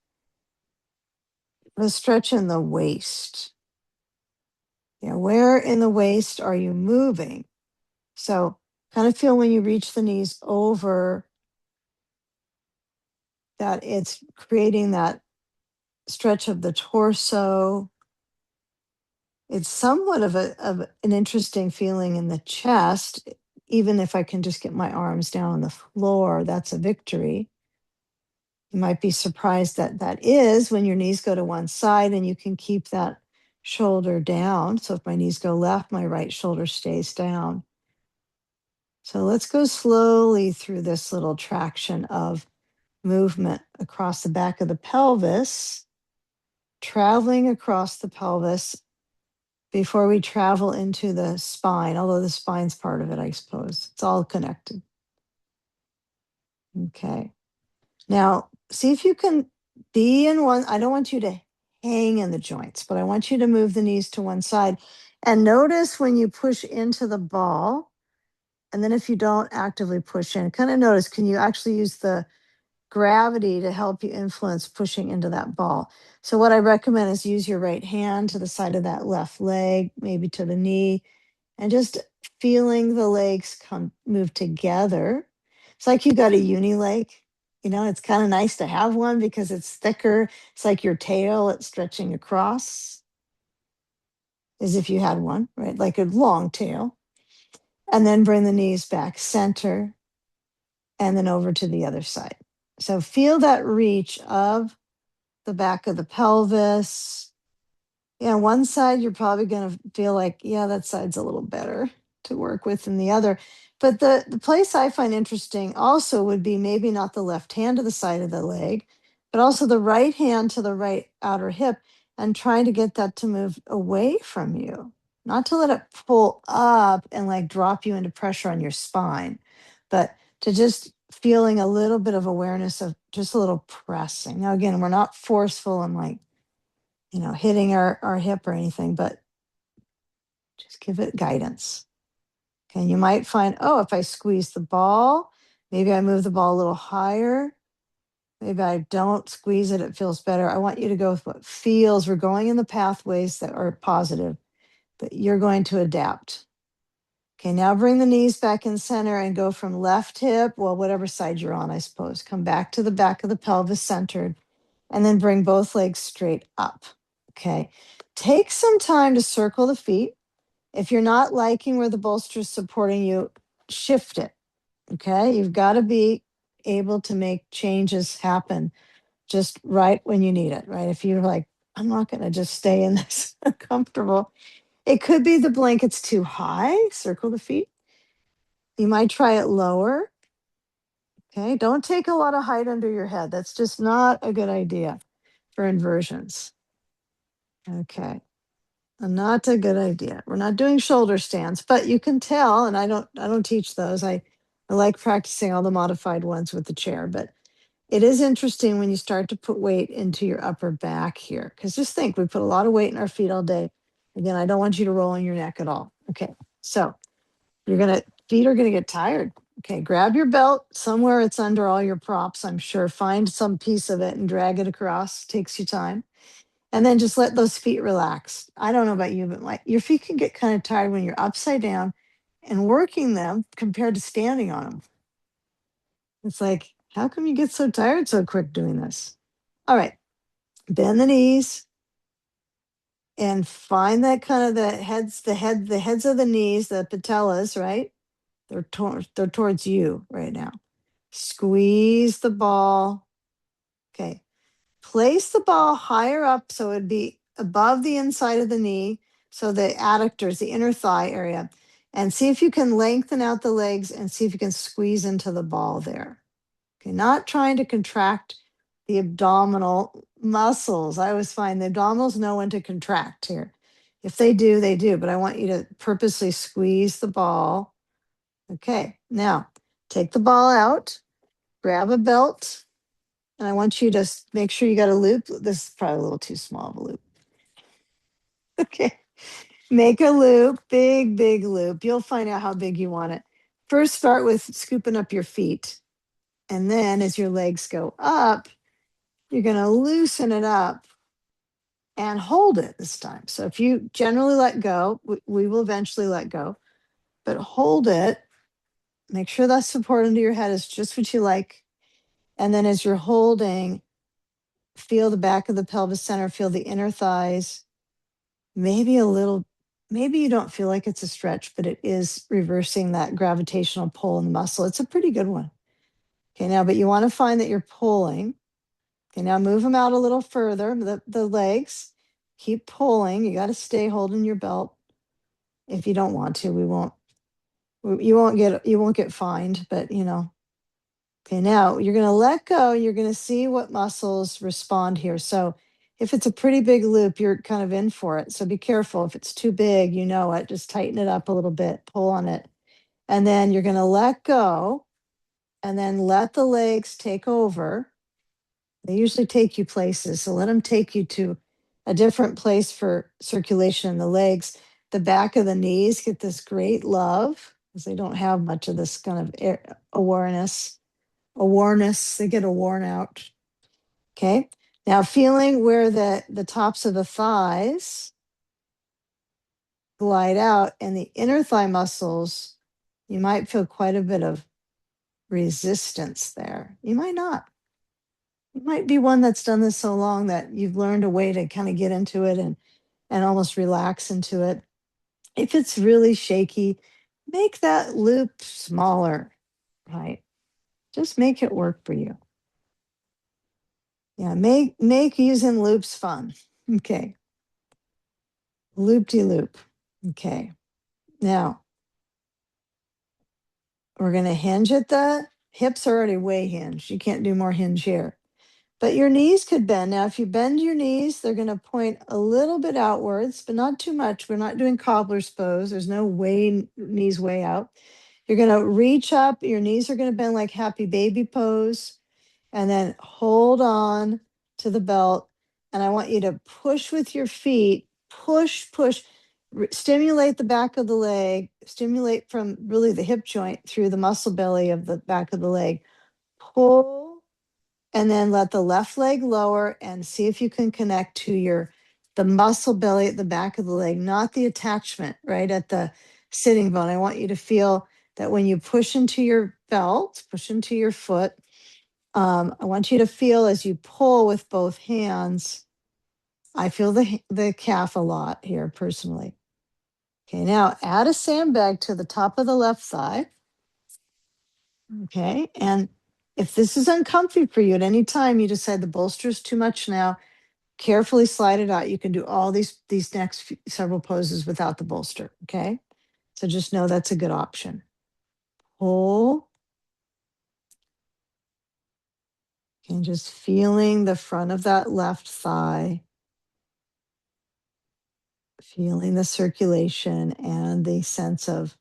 The stretch in the waist. Where in the waist are you moving? So kind of feel when you reach the knees over that it's creating that stretch of the torso. It's somewhat of an interesting feeling in the chest. Even if I can just get my arms down on the floor, that's a victory. You might be surprised that that is when your knees go to one side and you can keep that shoulder down. So if my knees go left, my right shoulder stays down. So let's go slowly through this little traction of movement across the back of the pelvis, traveling across the pelvis before we travel into the spine, although the spine's part of it, I suppose. It's all connected. Okay. Now, see if you can be in one. I don't want you to hang in the joints, but I want you to move the knees to one side. And notice when you push into the ball, and then if you don't actively push in, kind of notice, can you actually use the gravity to help you influence pushing into that ball? So what I recommend is use your right hand to the side of that left leg, maybe to the knee, and just feeling the legs come move together. It's like you got a uni leg. It's kind of nice to have one because it's thicker. It's like your tail, it's stretching across as if you had one, right? Like a long tail. And then bring the knees back center and then over to the other side. So feel that reach of the back of the pelvis. One side you're probably going to feel like, yeah, that side's a little better to work with than the other. But the place I find interesting also would be maybe not the left hand to the side of the leg, but also the right hand to the right outer hip and trying to get that to move away from you, not to let it pull up and like drop you into pressure on your spine, but to just feeling a little bit of awareness of just a little pressing. Now, again, we're not forceful and like, hitting our hip or anything, but just give it guidance. Okay, and you might find, oh, if I squeeze the ball, maybe I move the ball a little higher. Maybe I don't squeeze it, it feels better. I want you to go with what feels. We're going in the pathways that are positive, but you're going to adapt. Okay, now bring the knees back in center and go from left hip, well, whatever side you're on, I suppose. Come back to the back of the pelvis centered, and then bring both legs straight up. Okay, take some time to circle the feet. If you're not liking where the bolster is supporting you, shift it. Okay, you've got to be able to make changes happen just right when you need it, right? If you're like, I'm not going to just stay in this comfortable, it could be the blanket's too high, circle the feet. You might try it lower. Okay, don't take a lot of height under your head. That's just not a good idea for inversions. Okay. Not a good idea. We're not doing shoulder stands, but you can tell, and I don't teach those. I like practicing all the modified ones with the chair, but it is interesting when you start to put weight into your upper back here. Because just think, we put a lot of weight in our feet all day. Again, I don't want you to roll on your neck at all. Okay, so feet are gonna get tired. Okay, grab your belt somewhere. It's under all your props, I'm sure. Find some piece of it and drag it across. Takes you time. And then just let those feet relax. I don't know about you, but your feet can get kind of tired when you're upside down and working them compared to standing on them. It's like, how come you get so tired so quick doing this? All right, bend the knees and find that kind of the heads of the knees, the patellas, right? They're towards you right now. Squeeze the ball. Okay. Place the ball higher up so it'd be above the inside of the knee. So the adductors, the inner thigh area. And see if you can lengthen out the legs and see if you can squeeze into the ball there. Okay. Not trying to contract the abdominal muscles. I always find the abdominals know when to contract here. If they do, they do. But I want you to purposely squeeze the ball. Okay. Now take the ball out, grab a belt, and I want you to make sure you got a loop. This is probably a little too small of a loop. Okay. Make a loop, big, big loop. You'll find out how big you want it. First, start with scooping up your feet. And then as your legs go up, you're going to loosen it up and hold it this time. So if you generally let go, we will eventually let go, but hold it. Make sure that support under your head is just what you like. And then as you're holding, feel the back of the pelvis center, feel the inner thighs, maybe a little, maybe you don't feel like it's a stretch, but it is reversing that gravitational pull in the muscle. It's a pretty good one. Okay, now, but you want to find that you're pulling. Okay, now move them out a little further, the legs. Keep pulling. You got to stay holding your belt. If you don't want to, you won't get fined, but you know. Okay, now you're going to let go. You're going to see what muscles respond here. So if it's a pretty big loop, you're kind of in for it. So be careful. If it's too big, you know it. Just tighten it up a little bit, pull on it. And then you're going to let go and then let the legs take over. They usually take you places. So let them take you to a different place for circulation in the legs. The back of the knees get this great love because they don't have much of this kind of awareness. They get worn out. Okay. Now feeling where the tops of the thighs glide out and the inner thigh muscles, you might feel quite a bit of resistance there. You might not. You might be one that's done this so long that you've learned a way to kind of get into it and almost relax into it. If it's really shaky, make that loop smaller, right? Just make it work for you. Yeah, make using loops fun. Okay. Loop-de-loop. Okay. Now, we're going to hinge at the hips are already way hinged. You can't do more hinge here. But your knees could bend. Now, if you bend your knees, they're going to point a little bit outwards, but not too much. We're not doing cobbler's pose. There's no knees way out. You're going to reach up. Your knees are going to bend like happy baby pose. And then hold on to the belt. And I want you to push with your feet, push, push, stimulate the back of the leg, stimulate from really the hip joint through the muscle belly of the back of the leg. Pull, and then let the left leg lower and see if you can connect to the muscle belly at the back of the leg, not the attachment right at the sitting bone. I want you to feel that when you push into your belt, push into your foot, I want you to feel as you pull with both hands. I feel the calf a lot here personally. Okay, now add a sandbag to the top of the left thigh. Okay, and if this is uncomfy for you at any time, you decide the bolster is too much now, carefully slide it out. You can do all these next several poses without the bolster. Okay, so just know that's a good option. Pull. And just feeling the front of that left thigh, feeling the circulation and the sense of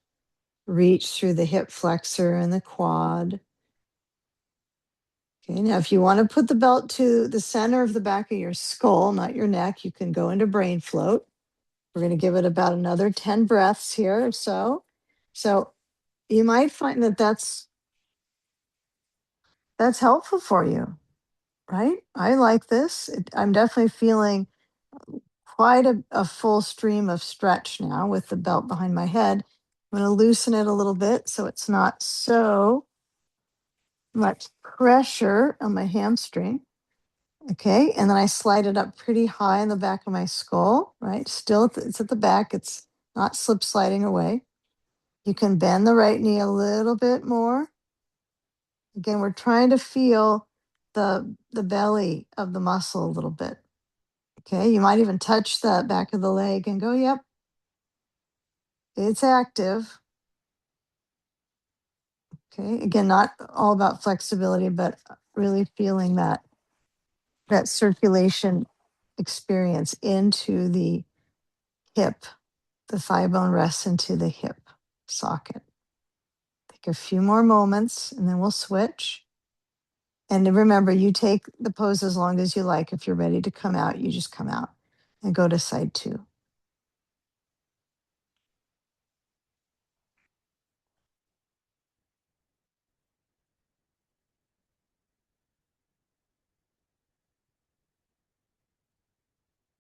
reach through the hip flexor and the quad. Okay, now if you want to put the belt to the center of the back of your skull, not your neck, you can go into brain float. We're going to give it about another 10 breaths here or so. So you might find that that's helpful for you, right? I like this. I'm definitely feeling quite a full stream of stretch now with the belt behind my head. I'm going to loosen it a little bit so it's not so much pressure on my hamstring. Okay. And then I slide it up pretty high in the back of my skull, right? Still, it's at the back. It's not slip sliding away. You can bend the right knee a little bit more. Again, we're trying to feel the belly of the muscle a little bit. Okay. You might even touch the back of the leg and go, yep, it's active. Okay. Again, not all about flexibility, but really feeling that circulation experience into the hip. The thigh bone rests into the hip socket. Take a few more moments and then we'll switch. And remember, you take the pose as long as you like. If you're ready to come out, you just come out and go to side two.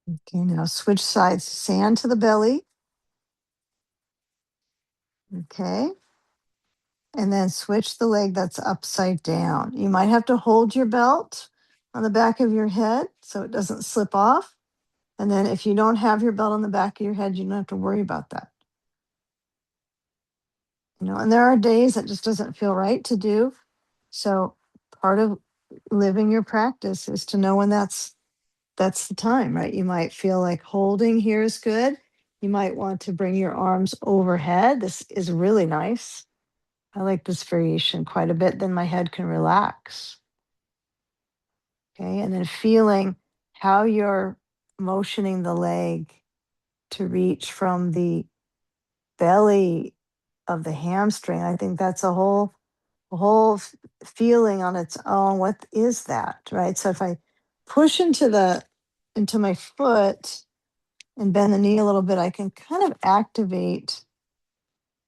Okay, now switch sides, sand to the belly. Okay. And then switch the leg that's upside down. You might have to hold your belt on the back of your head so it doesn't slip off. And then if you don't have your belt on the back of your head, you don't have to worry about that. And there are days that just doesn't feel right to do. So part of living your practice is to know when that's the time, right? You might feel like holding here is good. You might want to bring your arms overhead. This is really nice. I like this variation quite a bit. Then my head can relax. Okay. And then feeling how you're motioning the leg to reach from the belly of the hamstring. I think that's a whole feeling on its own. What is that? Right. So if I push into my foot and bend the knee a little bit, I can kind of activate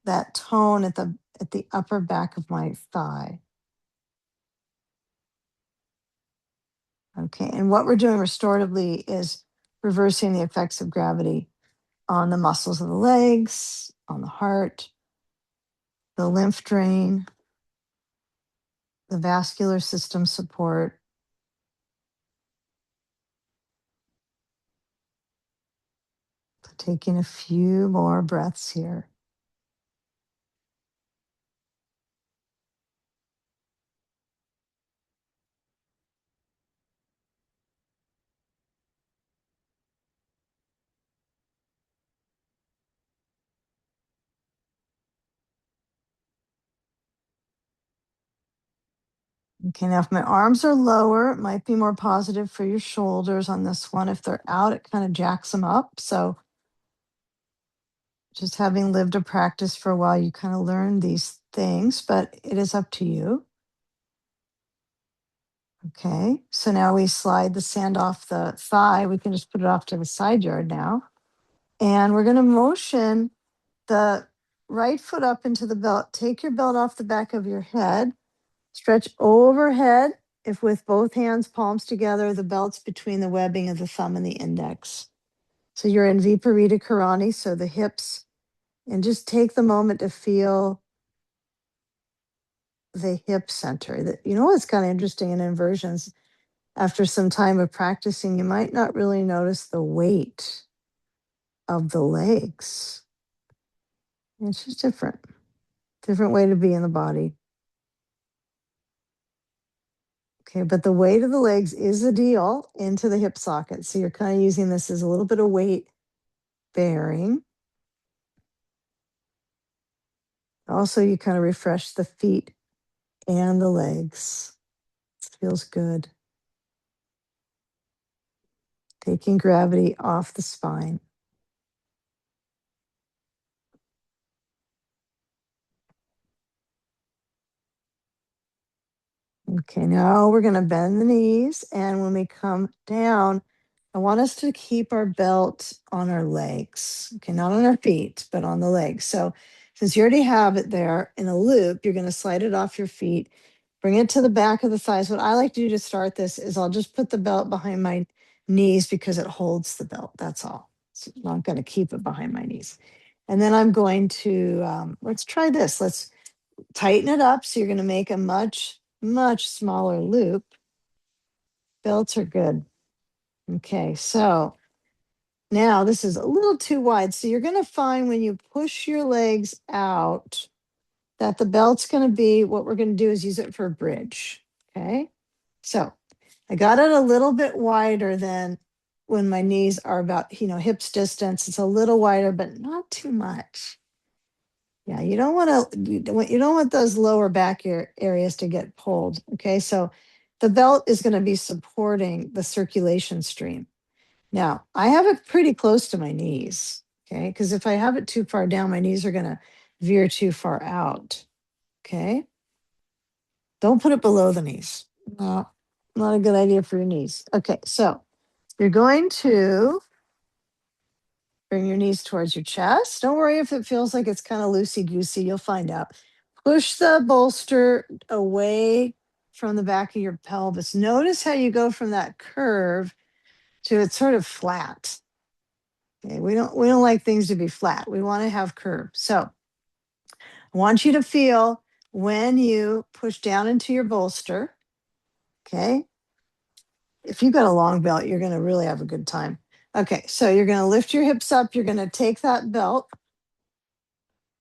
that tone at the upper back of my thigh. Okay. And what we're doing restoratively is reversing the effects of gravity on the muscles of the legs, on the heart, the lymph drain, the vascular system support. Taking a few more breaths here. Okay, now if my arms are lower, it might be more positive for your shoulders on this one. If they're out, it kind of jacks them up. So just having lived a practice for a while, you kind of learn these things, but it is up to you. Okay, so now we slide the sand off the thigh. We can just put it off to the side yard now. And we're going to motion the right foot up into the belt. Take your belt off the back of your head. Stretch overhead. If with both hands, palms together, the belt's between the webbing of the thumb and the index. So you're in Viparita Karani, so the hips, and just take the moment to feel the hip center. That what's kind of interesting in inversions. After some time of practicing, you might not really notice the weight of the legs. It's just different way to be in the body. Okay, but the weight of the legs is a deal into the hip socket. So you're kind of using this as a little bit of weight bearing. Also, you kind of refresh the feet and the legs. It feels good. Taking gravity off the spine. Okay, now we're going to bend the knees. And when we come down, I want us to keep our belt on our legs. Okay, not on our feet, but on the legs. So since you already have it there in a loop, you're going to slide it off your feet, bring it to the back of the thighs. What I like to do to start this is I'll just put the belt behind my knees because it holds the belt. That's all. So I'm not going to keep it behind my knees. And then I'm going to, let's try this. Let's tighten it up. So you're going to make a much, much smaller loop. Belts are good. Okay, so now this is a little too wide. So you're going to find when you push your legs out that the belt's going to be, what we're going to do is use it for a bridge. Okay, so I got it a little bit wider than when my knees are about, hips distance. It's a little wider, but not too much. Yeah, you don't want to, you don't want those lower back areas to get pulled. Okay, so the belt is going to be supporting the circulation stream. Now, I have it pretty close to my knees, okay? Because if I have it too far down, my knees are going to veer too far out, okay? Don't put it below the knees. No, not a good idea for your knees. Okay, so you're going to bring your knees towards your chest. Don't worry if it feels like it's kind of loosey-goosey. You'll find out. Push the bolster away from the back of your pelvis. Notice how you go from that curve to it's sort of flat. Okay, we don't like things to be flat. We want to have curve. So I want you to feel when you push down into your bolster. Okay. If you've got a long belt, you're going to really have a good time. Okay, so you're going to lift your hips up. You're going to take that belt.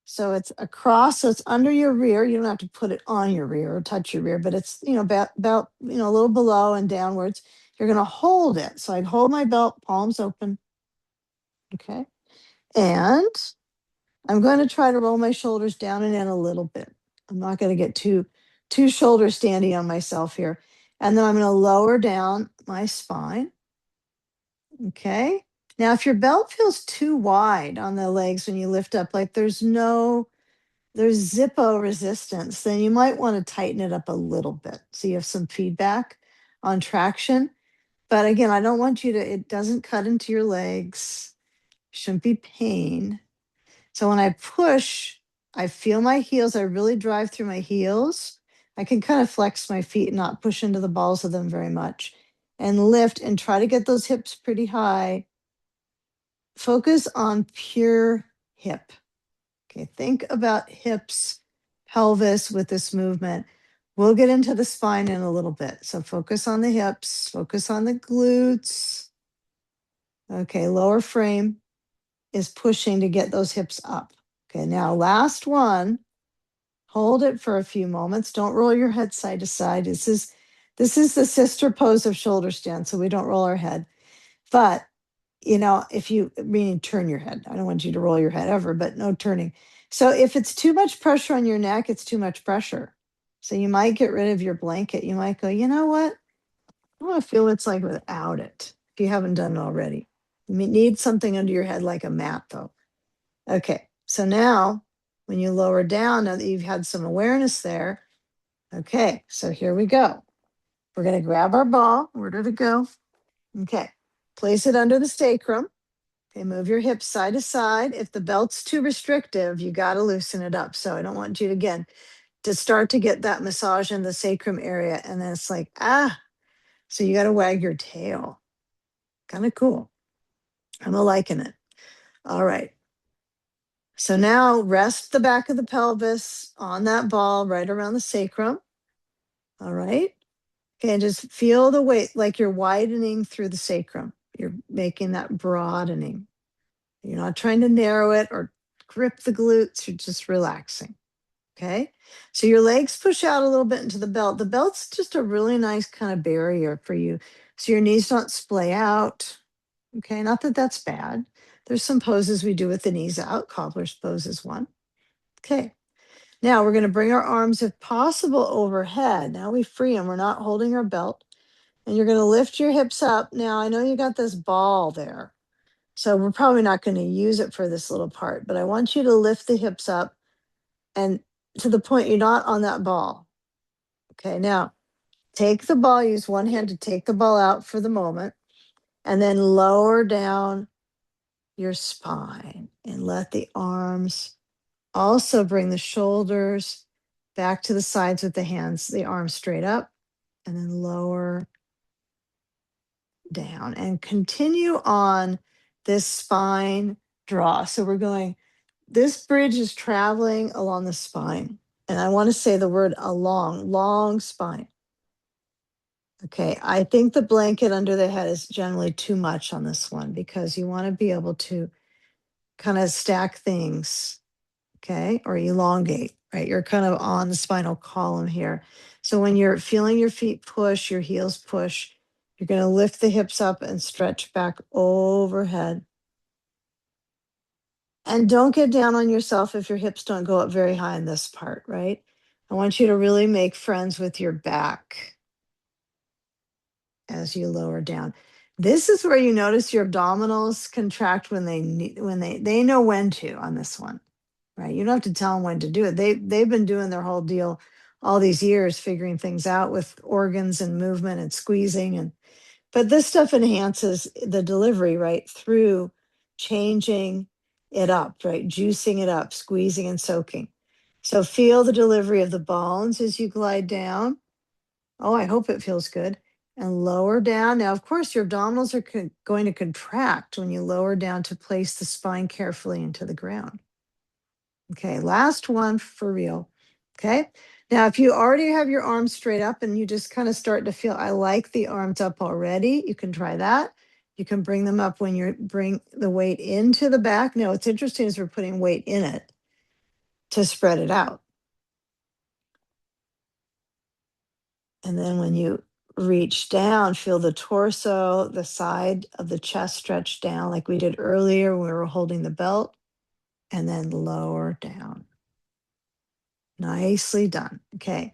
So it's across, so it's under your rear. You don't have to put it on your rear or touch your rear, but it's, about, a little below and downwards. You're going to hold it. So I'd hold my belt, palms open. Okay. And I'm going to try to roll my shoulders down and in a little bit. I'm not going to get too shoulder standing on myself here. And then I'm going to lower down my spine. Okay. Now, if your belt feels too wide on the legs when you lift up, like there's Zippo resistance, then you might want to tighten it up a little bit so you have some feedback on traction. But again, I don't want you to, it doesn't cut into your legs. Shouldn't be pain. So when I push, I feel my heels. I really drive through my heels. I can kind of flex my feet and not push into the balls of them very much and lift and try to get those hips pretty high. Focus on pure hip. Okay, think about hips, pelvis with this movement. We'll get into the spine in a little bit. So focus on the hips, focus on the glutes. Okay, lower frame is pushing to get those hips up. Okay, now last one. Hold it for a few moments. Don't roll your head side to side. This is the sister pose of shoulder stand, so we don't roll our head. But if you meaning turn your head, I don't want you to roll your head ever, but no turning. So if it's too much pressure on your neck, it's too much pressure. So you might get rid of your blanket. You might go, you know what? I want to feel what it's like without it. If you haven't done it already, you need something under your head like a mat, though. Okay, so now when you lower down, now that you've had some awareness there, okay, so here we go. We're going to grab our ball. Where did it go? Okay, place it under the sacrum. Okay, move your hips side to side. If the belt's too restrictive, you got to loosen it up. So I don't want you to, again, to start to get that massage in the sacrum area. And then it's like, so you got to wag your tail. Kind of cool. I'm liking it. All right. So now rest the back of the pelvis on that ball right around the sacrum. All right. Okay, and just feel the weight like you're widening through the sacrum. You're making that broadening. You're not trying to narrow it or grip the glutes. You're just relaxing. Okay. So your legs push out a little bit into the belt. The belt's just a really nice kind of barrier for you. So your knees don't splay out. Okay. Not that that's bad. There's some poses we do with the knees out. Cobbler's pose is one. Okay. Now we're going to bring our arms, if possible, overhead. Now we free them. We're not holding our belt. And you're going to lift your hips up. Now I know you got this ball there. So we're probably not going to use it for this little part, but I want you to lift the hips up and to the point you're not on that ball. Okay, now take the ball, use one hand to take the ball out for the moment. And then lower down your spine and let the arms also bring the shoulders back to the sides with the hands, the arms straight up, and then lower down and continue on this spine draw. So we're going, this bridge is traveling along the spine. And I want to say the word along, long spine. Okay, I think the blanket under the head is generally too much on this one because you want to be able to kind of stack things, okay, or elongate, right? You're kind of on the spinal column here. So when you're feeling your feet push, your heels push, you're going to lift the hips up and stretch back overhead. And don't get down on yourself if your hips don't go up very high in this part, right? I want you to really make friends with your back as you lower down. This is where you notice your abdominals contract when they need, when they know when to on this one, right? You don't have to tell them when to do it. They've been doing their whole deal all these years, figuring things out with organs and movement and squeezing. And but this stuff enhances the delivery, right? Through changing it up, right? Juicing it up, squeezing and soaking. So feel the delivery of the bones as you glide down. Oh, I hope it feels good. And lower down. Now, of course, your abdominals are going to contract when you lower down to place the spine carefully into the ground. Okay, last one for real. Okay. Now, if you already have your arms straight up and you just kind of start to feel, I like the arms up already, you can try that. You can bring them up when you bring the weight into the back. Now, what's interesting is we're putting weight in it to spread it out. And then when you reach down, feel the torso, the side of the chest stretch down like we did earlier when we were holding the belt, and then lower down. Nicely done. Okay.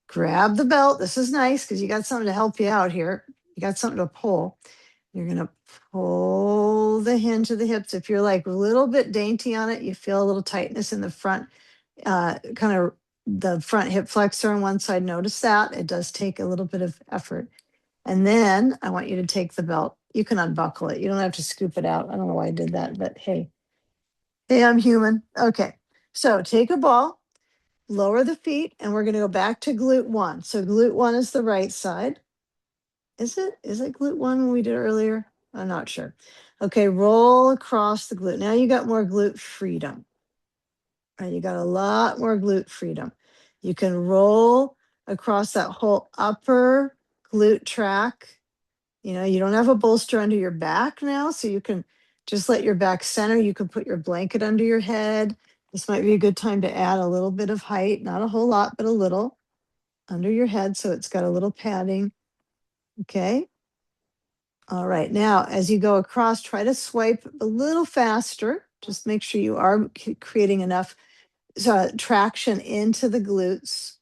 Grab the belt. This is nice because you got something to help you out here. You got something to pull. You're going to pull the hinge of the hips. If you're like a little bit dainty on it, you feel a little tightness in the front, kind of the front hip flexor on one side. Notice that. It does take a little bit of effort. And then I want you to take the belt. You can unbuckle it. You don't have to scoop it out. I don't know why I did that, but hey, I'm human. Okay. So take a ball, lower the feet, and we're going to go back to glute one. So glute one is the right side. Is it? Is it glute one when we did earlier? I'm not sure. Okay, roll across the glute. Now you got more glute freedom. Right, you got a lot more glute freedom. You can roll across that whole upper glute track. You know, you don't have a bolster under your back now, so you can just let your back center. You can put your blanket under your head. This might be a good time to add a little bit of height, not a whole lot, but a little under your head. So it's got a little padding. Okay. All right. Now, as you go across, try to swipe a little faster. Just make sure you are creating enough traction into the glutes.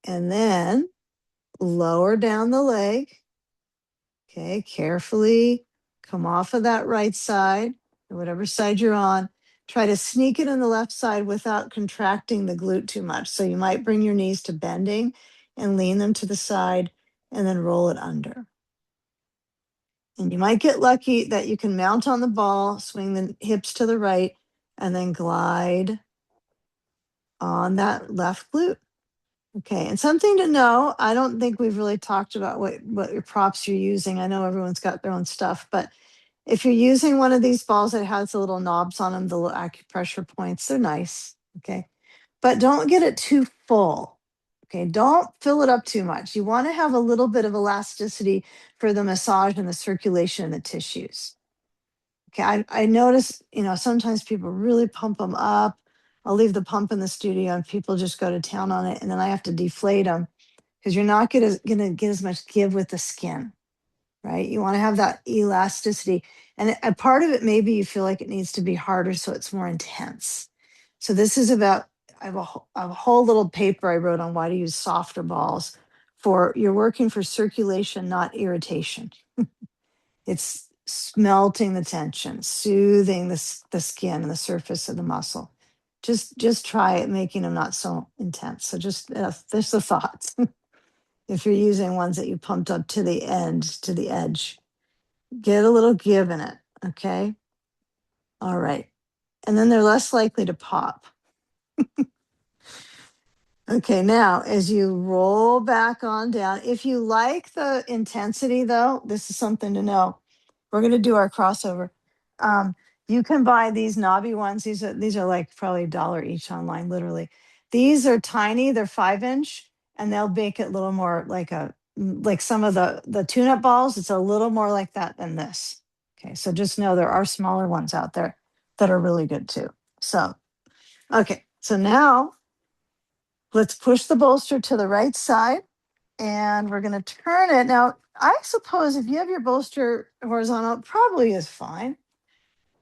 And then lower down the leg. Okay, carefully come off of that right side, or whatever side you're on. Try to sneak it in the left side without contracting the glute too much. So you might bring your knees to bending and lean them to the side and then roll it under. And you might get lucky that you can mount on the ball, swing the hips to the right, and then glide on that left glute. Okay, and something to know, I don't think we've really talked about what your props you're using. I know everyone's got their own stuff, but if you're using one of these balls that has the little knobs on them, the little acupressure points, they're nice. Okay. But don't get it too full. Okay. Don't fill it up too much. You want to have a little bit of elasticity for the massage and the circulation in the tissues. Okay. I notice, you know, sometimes people really pump them up. I'll leave the pump in the studio and people just go to town on it. And then I have to deflate them because you're not going to get as much give with the skin, right? You want to have that elasticity. And a part of it, maybe you feel like it needs to be harder so it's more intense. So this is about, I have a whole little paper I wrote on why to use softer balls for, you're working for circulation, not irritation. It's smelting the tension, soothing the skin and the surface of the muscle. Just try it, making them not so intense. So just, there's the thoughts. If you're using ones that you pumped up to the end, to the edge. Get a little give in it. Okay. All right. And then they're less likely to pop. Okay, now as you roll back on down, if you like the intensity though, this is something to know. We're going to do our crossover. Um, you can buy these knobby ones. These are like probably $1 each online, literally. These are tiny, they're 5-inch, and they'll make it a little more like like some of the tune-up balls. It's a little more like that than this. Okay, so just know there are smaller ones out there that are really good too. So, okay, so now let's push the bolster to the right side and we're going to turn it. Now, I suppose if you have your bolster horizontal, it probably is fine.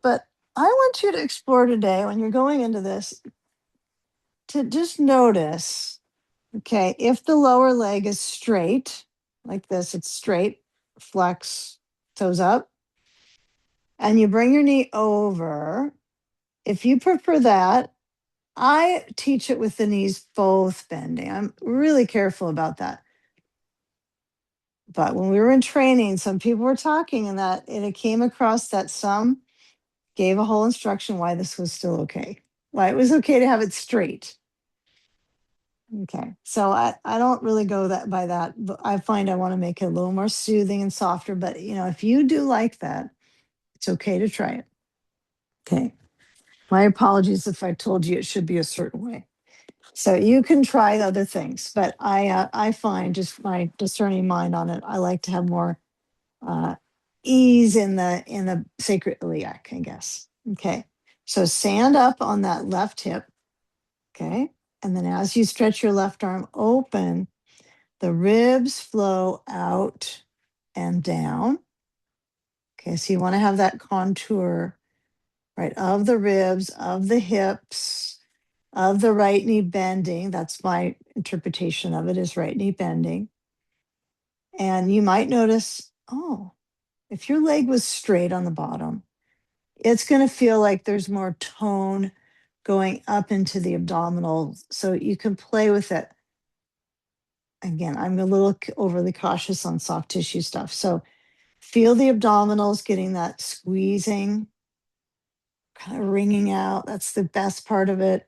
But I want you to explore today when you're going into this to just notice, okay, if the lower leg is straight, like this, it's straight, flex, toes up, and you bring your knee over. If you prefer that, I teach it with the knees both bending. I'm really careful about that. But when we were in training, some people were talking and it came across that some gave a whole instruction why this was still okay. Why it was okay to have it straight. Okay. So I don't really go that by that, but I find I want to make it a little more soothing and softer. But if you do like that, it's okay to try it. Okay. My apologies if I told you it should be a certain way. So you can try other things, but I find just my discerning mind on it, I like to have more uh, ease in the sacred iliac, I guess. Okay. So stand up on that left hip. Okay. And then as you stretch your left arm open, the ribs flow out and down. Okay. So you want to have that contour, right, of the ribs, of the hips, of the right knee bending. That's my interpretation of it, is right knee bending. And you might notice, oh, if your leg was straight on the bottom, it's going to feel like there's more tone going up into the abdominal. So you can play with it. Again, I'm a little overly cautious on soft tissue stuff. So feel the abdominals getting that squeezing, kind of wringing out. That's the best part of it.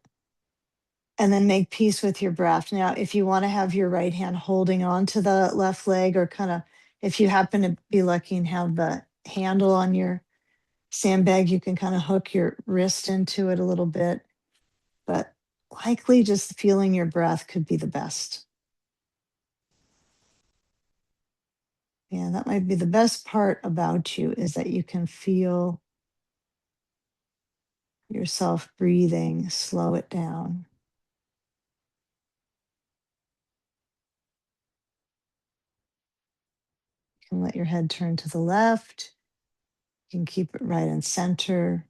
And then make peace with your breath. Now, if you want to have your right hand holding on to the left leg, or kind of, if you happen to be lucky and have the handle on your sandbag, you can kind of hook your wrist into it a little bit. But likely just feeling your breath could be the best. Yeah, that might be the best part about you, is that you can feel yourself breathing, slow it down. You can let your head turn to the left. You can keep it right in center.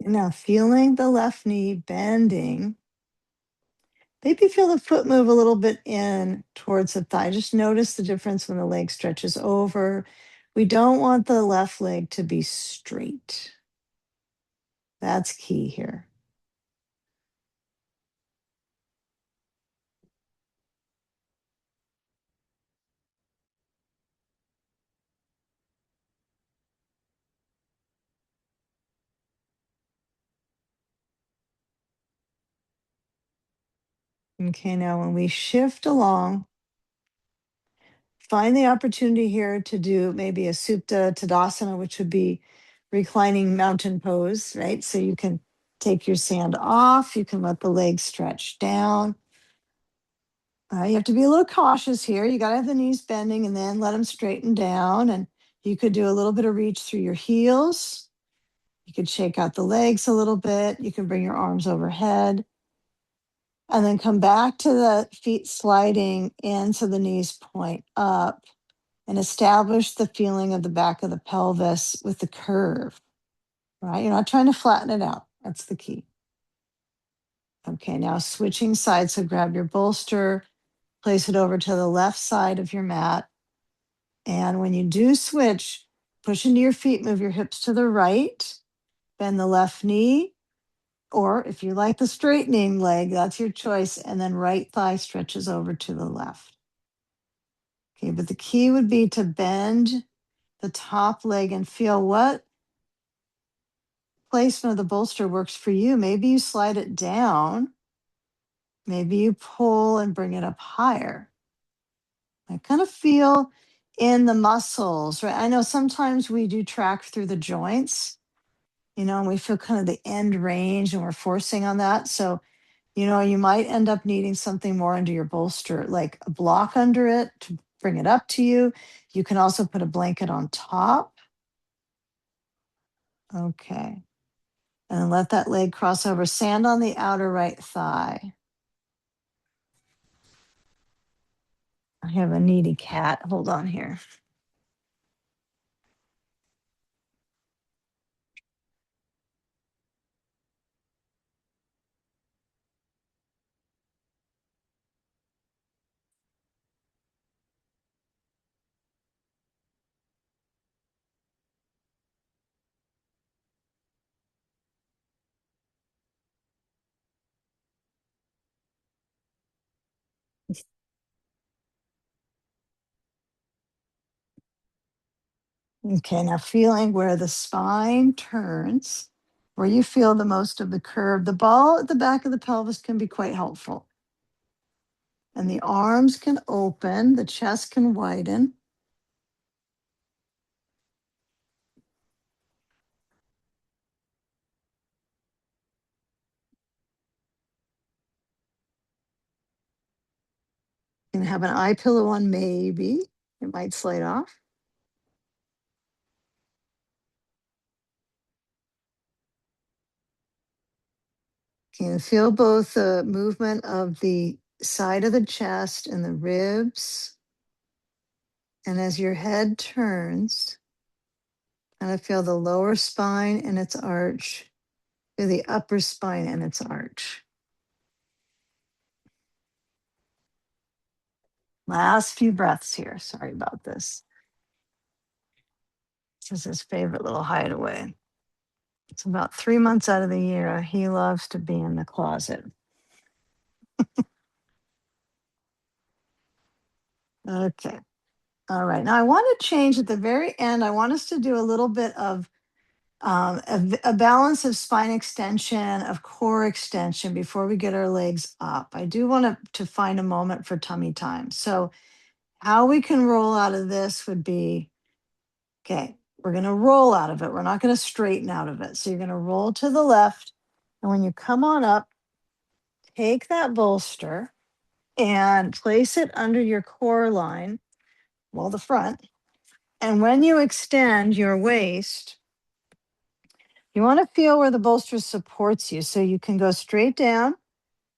Now, feeling the left knee bending, maybe feel the foot move a little bit in towards the thigh. Just notice the difference when the leg stretches over. We don't want the left leg to be straight. That's key here. Okay, now when we shift along, find the opportunity here to do maybe a Supta Tadasana, which would be reclining mountain pose, right? So you can take your sand off, you can let the legs stretch down. You have to be a little cautious here. You got to have the knees bending and then let them straighten down. And you could do a little bit of reach through your heels. You could shake out the legs a little bit. You can bring your arms overhead. And then come back to the feet sliding in so the knees point up and establish the feeling of the back of the pelvis with the curve, right? You're not trying to flatten it out. That's the key. Okay, now switching sides. So grab your bolster, place it over to the left side of your mat. And when you do switch, push into your feet, move your hips to the right, bend the left knee, or if you like the straightening leg, that's your choice. And then right thigh stretches over to the left. Okay, but the key would be to bend the top leg and feel what placement of the bolster works for you. Maybe you slide it down. Maybe you pull and bring it up higher. I kind of feel in the muscles, right? I know sometimes we do track through the joints, and we feel kind of the end range and we're forcing on that. So, you might end up needing something more under your bolster, like a block under it to bring it up to you. You can also put a blanket on top. Okay. And let that leg cross over. Sand on the outer right thigh. I have a needy cat. Hold on here. Okay, now feeling where the spine turns, where you feel the most of the curve. The ball at the back of the pelvis can be quite helpful. And the arms can open, the chest can widen. You can have an eye pillow on, maybe. It might slide off. You can feel both the movement of the side of the chest and the ribs. And as your head turns, kind of feel the lower spine and its arch, feel the upper spine and its arch. Last few breaths here. Sorry about this. This is his favorite little hideaway. It's about 3 months out of the year. He loves to be in the closet. Okay. All right. Now I want to change at the very end. I want us to do a little bit of a balance of spine extension, of core extension before we get our legs up. I do want to find a moment for tummy time. So, how we can roll out of this would be okay, we're going to roll out of it. We're not going to straighten out of it. So, you're going to roll to the left. And when you come on up, take that bolster and place it under your core line, well, the front. And when you extend your waist, you want to feel where the bolster supports you. So you can go straight down.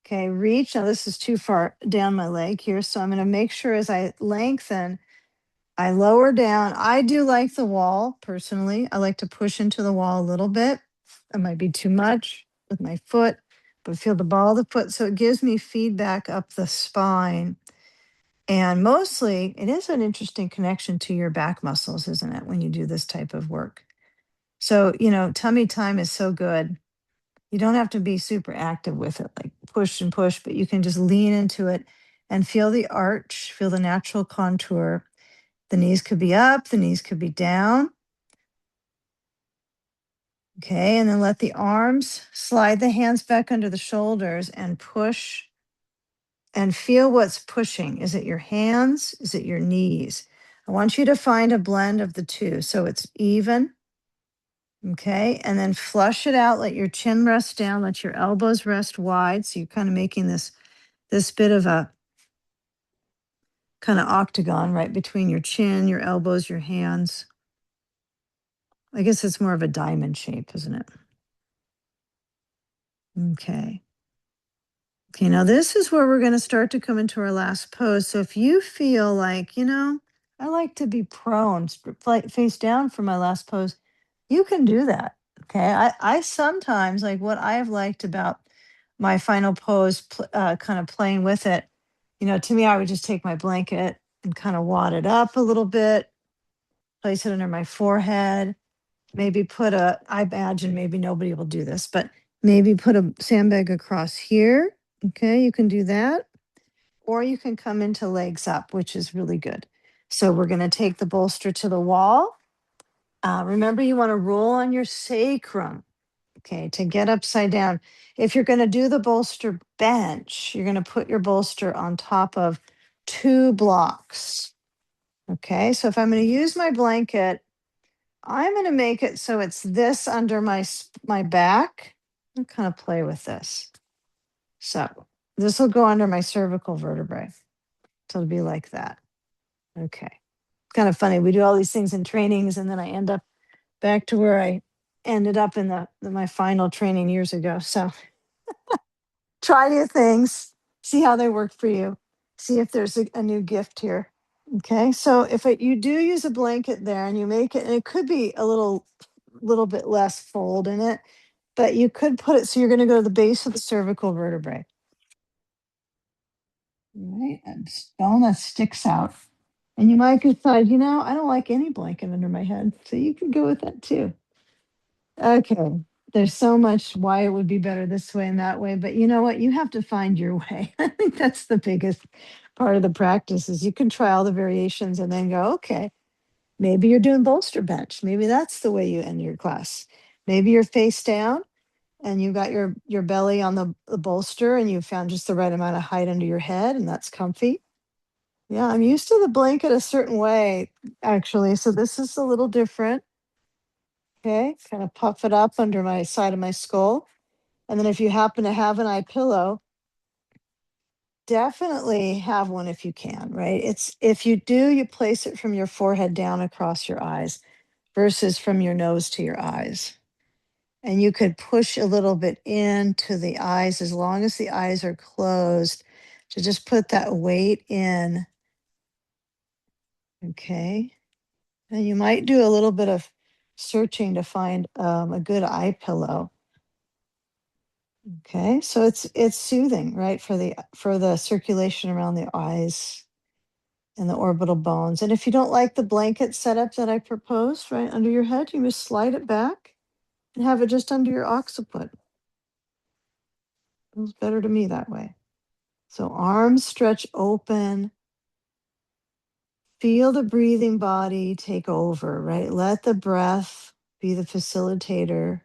Okay, reach. Now, this is too far down my leg here. So I'm going to make sure as I lengthen, I lower down. I do like the wall personally. I like to push into the wall a little bit. It might be too much with my foot, but feel the ball of the foot. So it gives me feedback up the spine. And mostly, it is an interesting connection to your back muscles, isn't it, when you do this type of work? So, tummy time is so good. You don't have to be super active with it, like push and push, but you can just lean into it and feel the arch, feel the natural contour. The knees could be up, the knees could be down. Okay, and then let the arms slide the hands back under the shoulders and push and feel what's pushing. Is it your hands? Is it your knees? I want you to find a blend of the two so it's even. Okay, and then flush it out. Let your chin rest down. Let your elbows rest wide. So you're kind of making this bit of a kind of octagon right between your chin, your elbows, your hands. I guess it's more of a diamond shape, isn't it? Okay. Okay, now this is where we're going to start to come into our last pose. So if you feel like, I like to be prone, face down for my last pose, you can do that. Okay. I sometimes like what I've liked about my final pose, kind of playing with it. To me, I would just take my blanket and kind of wad it up a little bit, place it under my forehead, maybe I imagine maybe nobody will do this, but maybe put a sandbag across here. Okay, you can do that. Or you can come into legs up, which is really good. So we're going to take the bolster to the wall. Remember, you want to roll on your sacrum, okay, to get upside down. If you're going to do the bolster bench, you're going to put your bolster on top of two blocks. Okay, so if I'm going to use my blanket, I'm going to make it so it's this under my back. I'll kind of play with this. So this will go under my cervical vertebrae. So it'll be like that. Okay. It's kind of funny. We do all these things in trainings, and then I end up back to where I ended up in my final training years ago. So try new things, see how they work for you, see if there's a new gift here. Okay. So if you do use a blanket there and you make it, and it could be a little bit less fold in it, but you could put it so you're going to go to the base of the cervical vertebrae. Right? And bone that sticks out. And you might decide, I don't like any blanket under my head. So you can go with that too. Okay. There's so much why it would be better this way and that way. But you know what? You have to find your way. I think that's the biggest part of the practice is you can try all the variations and then go, okay, maybe you're doing bolster bench. Maybe that's the way you end your class. Maybe you're face down and you got your belly on the bolster and you found just the right amount of height under your head and that's comfy. Yeah, I'm used to the blanket a certain way, actually. So this is a little different. Okay, kind of puff it up under my side of my skull. And then if you happen to have an eye pillow, definitely have one if you can, right? It's if you do, you place it from your forehead down across your eyes versus from your nose to your eyes. And you could push a little bit into the eyes as long as the eyes are closed to just put that weight in. Okay. And you might do a little bit of searching to find a good eye pillow. Okay, so it's soothing, right, for the circulation around the eyes and the orbital bones. And if you don't like the blanket setup that I proposed, right under your head, you just slide it back and have it just under your occiput. Feels better to me that way. So arms stretch open. Feel the breathing body take over, right? Let the breath be the facilitator.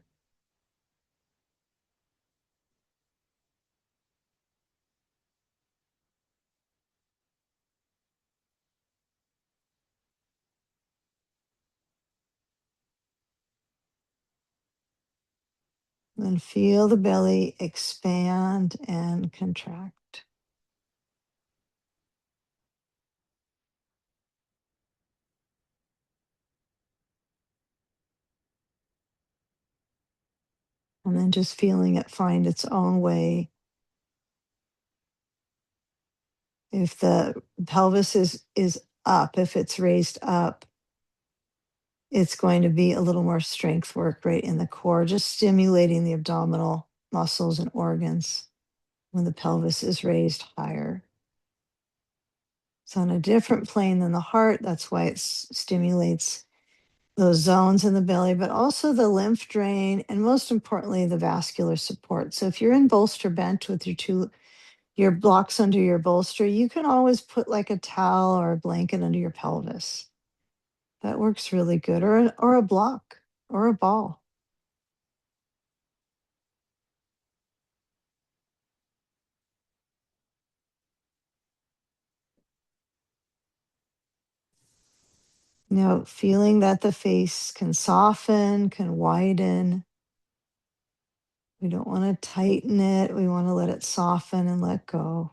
And feel the belly expand and contract. And then just feeling it find its own way. If the pelvis is up, if it's raised up, it's going to be a little more strength work right in the core, just stimulating the abdominal muscles and organs when the pelvis is raised higher. It's on a different plane than the heart. That's why it stimulates those zones in the belly, but also the lymph drain, and most importantly, the vascular support. So if you're in bolster bench with your blocks under your bolster, you can always put like a towel or a blanket under your pelvis. That works really good, or a block or a ball. Feeling that the face can soften, can widen. We don't want to tighten it. We want to let it soften and let go.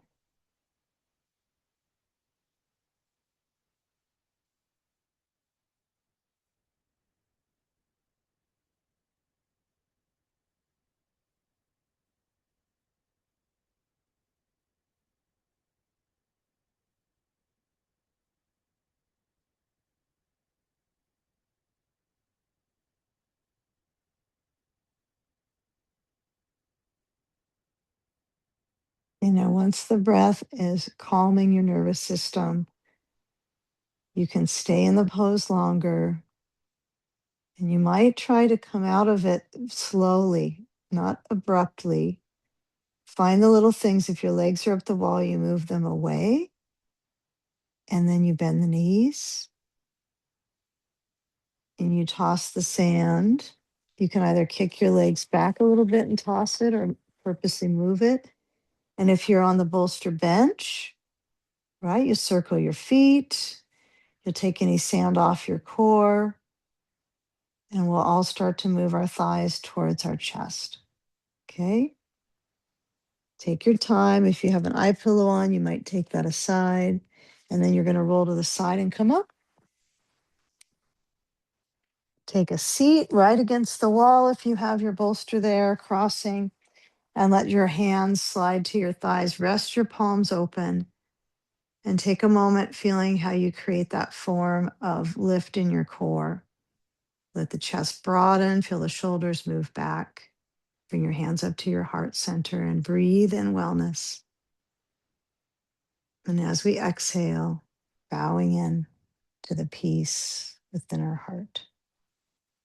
Once the breath is calming your nervous system, you can stay in the pose longer. And you might try to come out of it slowly, not abruptly. Find the little things. If your legs are up the wall, you move them away. And then you bend the knees and you toss the sand. You can either kick your legs back a little bit and toss it or purposely move it. And if you're on the bolster bench, right, you circle your feet. You'll take any sand off your core. And we'll all start to move our thighs towards our chest. Okay? Take your time. If you have an eye pillow on, you might take that aside. And then you're going to roll to the side and come up. Take a seat right against the wall if you have your bolster there, crossing, and let your hands slide to your thighs. Rest your palms open and take a moment feeling how you create that form of lift in your core. Let the chest broaden, feel the shoulders move back. Bring your hands up to your heart center and breathe in wellness. And as we exhale, bowing in to the peace within our heart.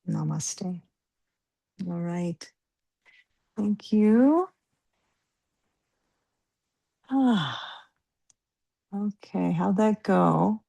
Namaste. All right. Thank you. Ah, okay. How'd that go?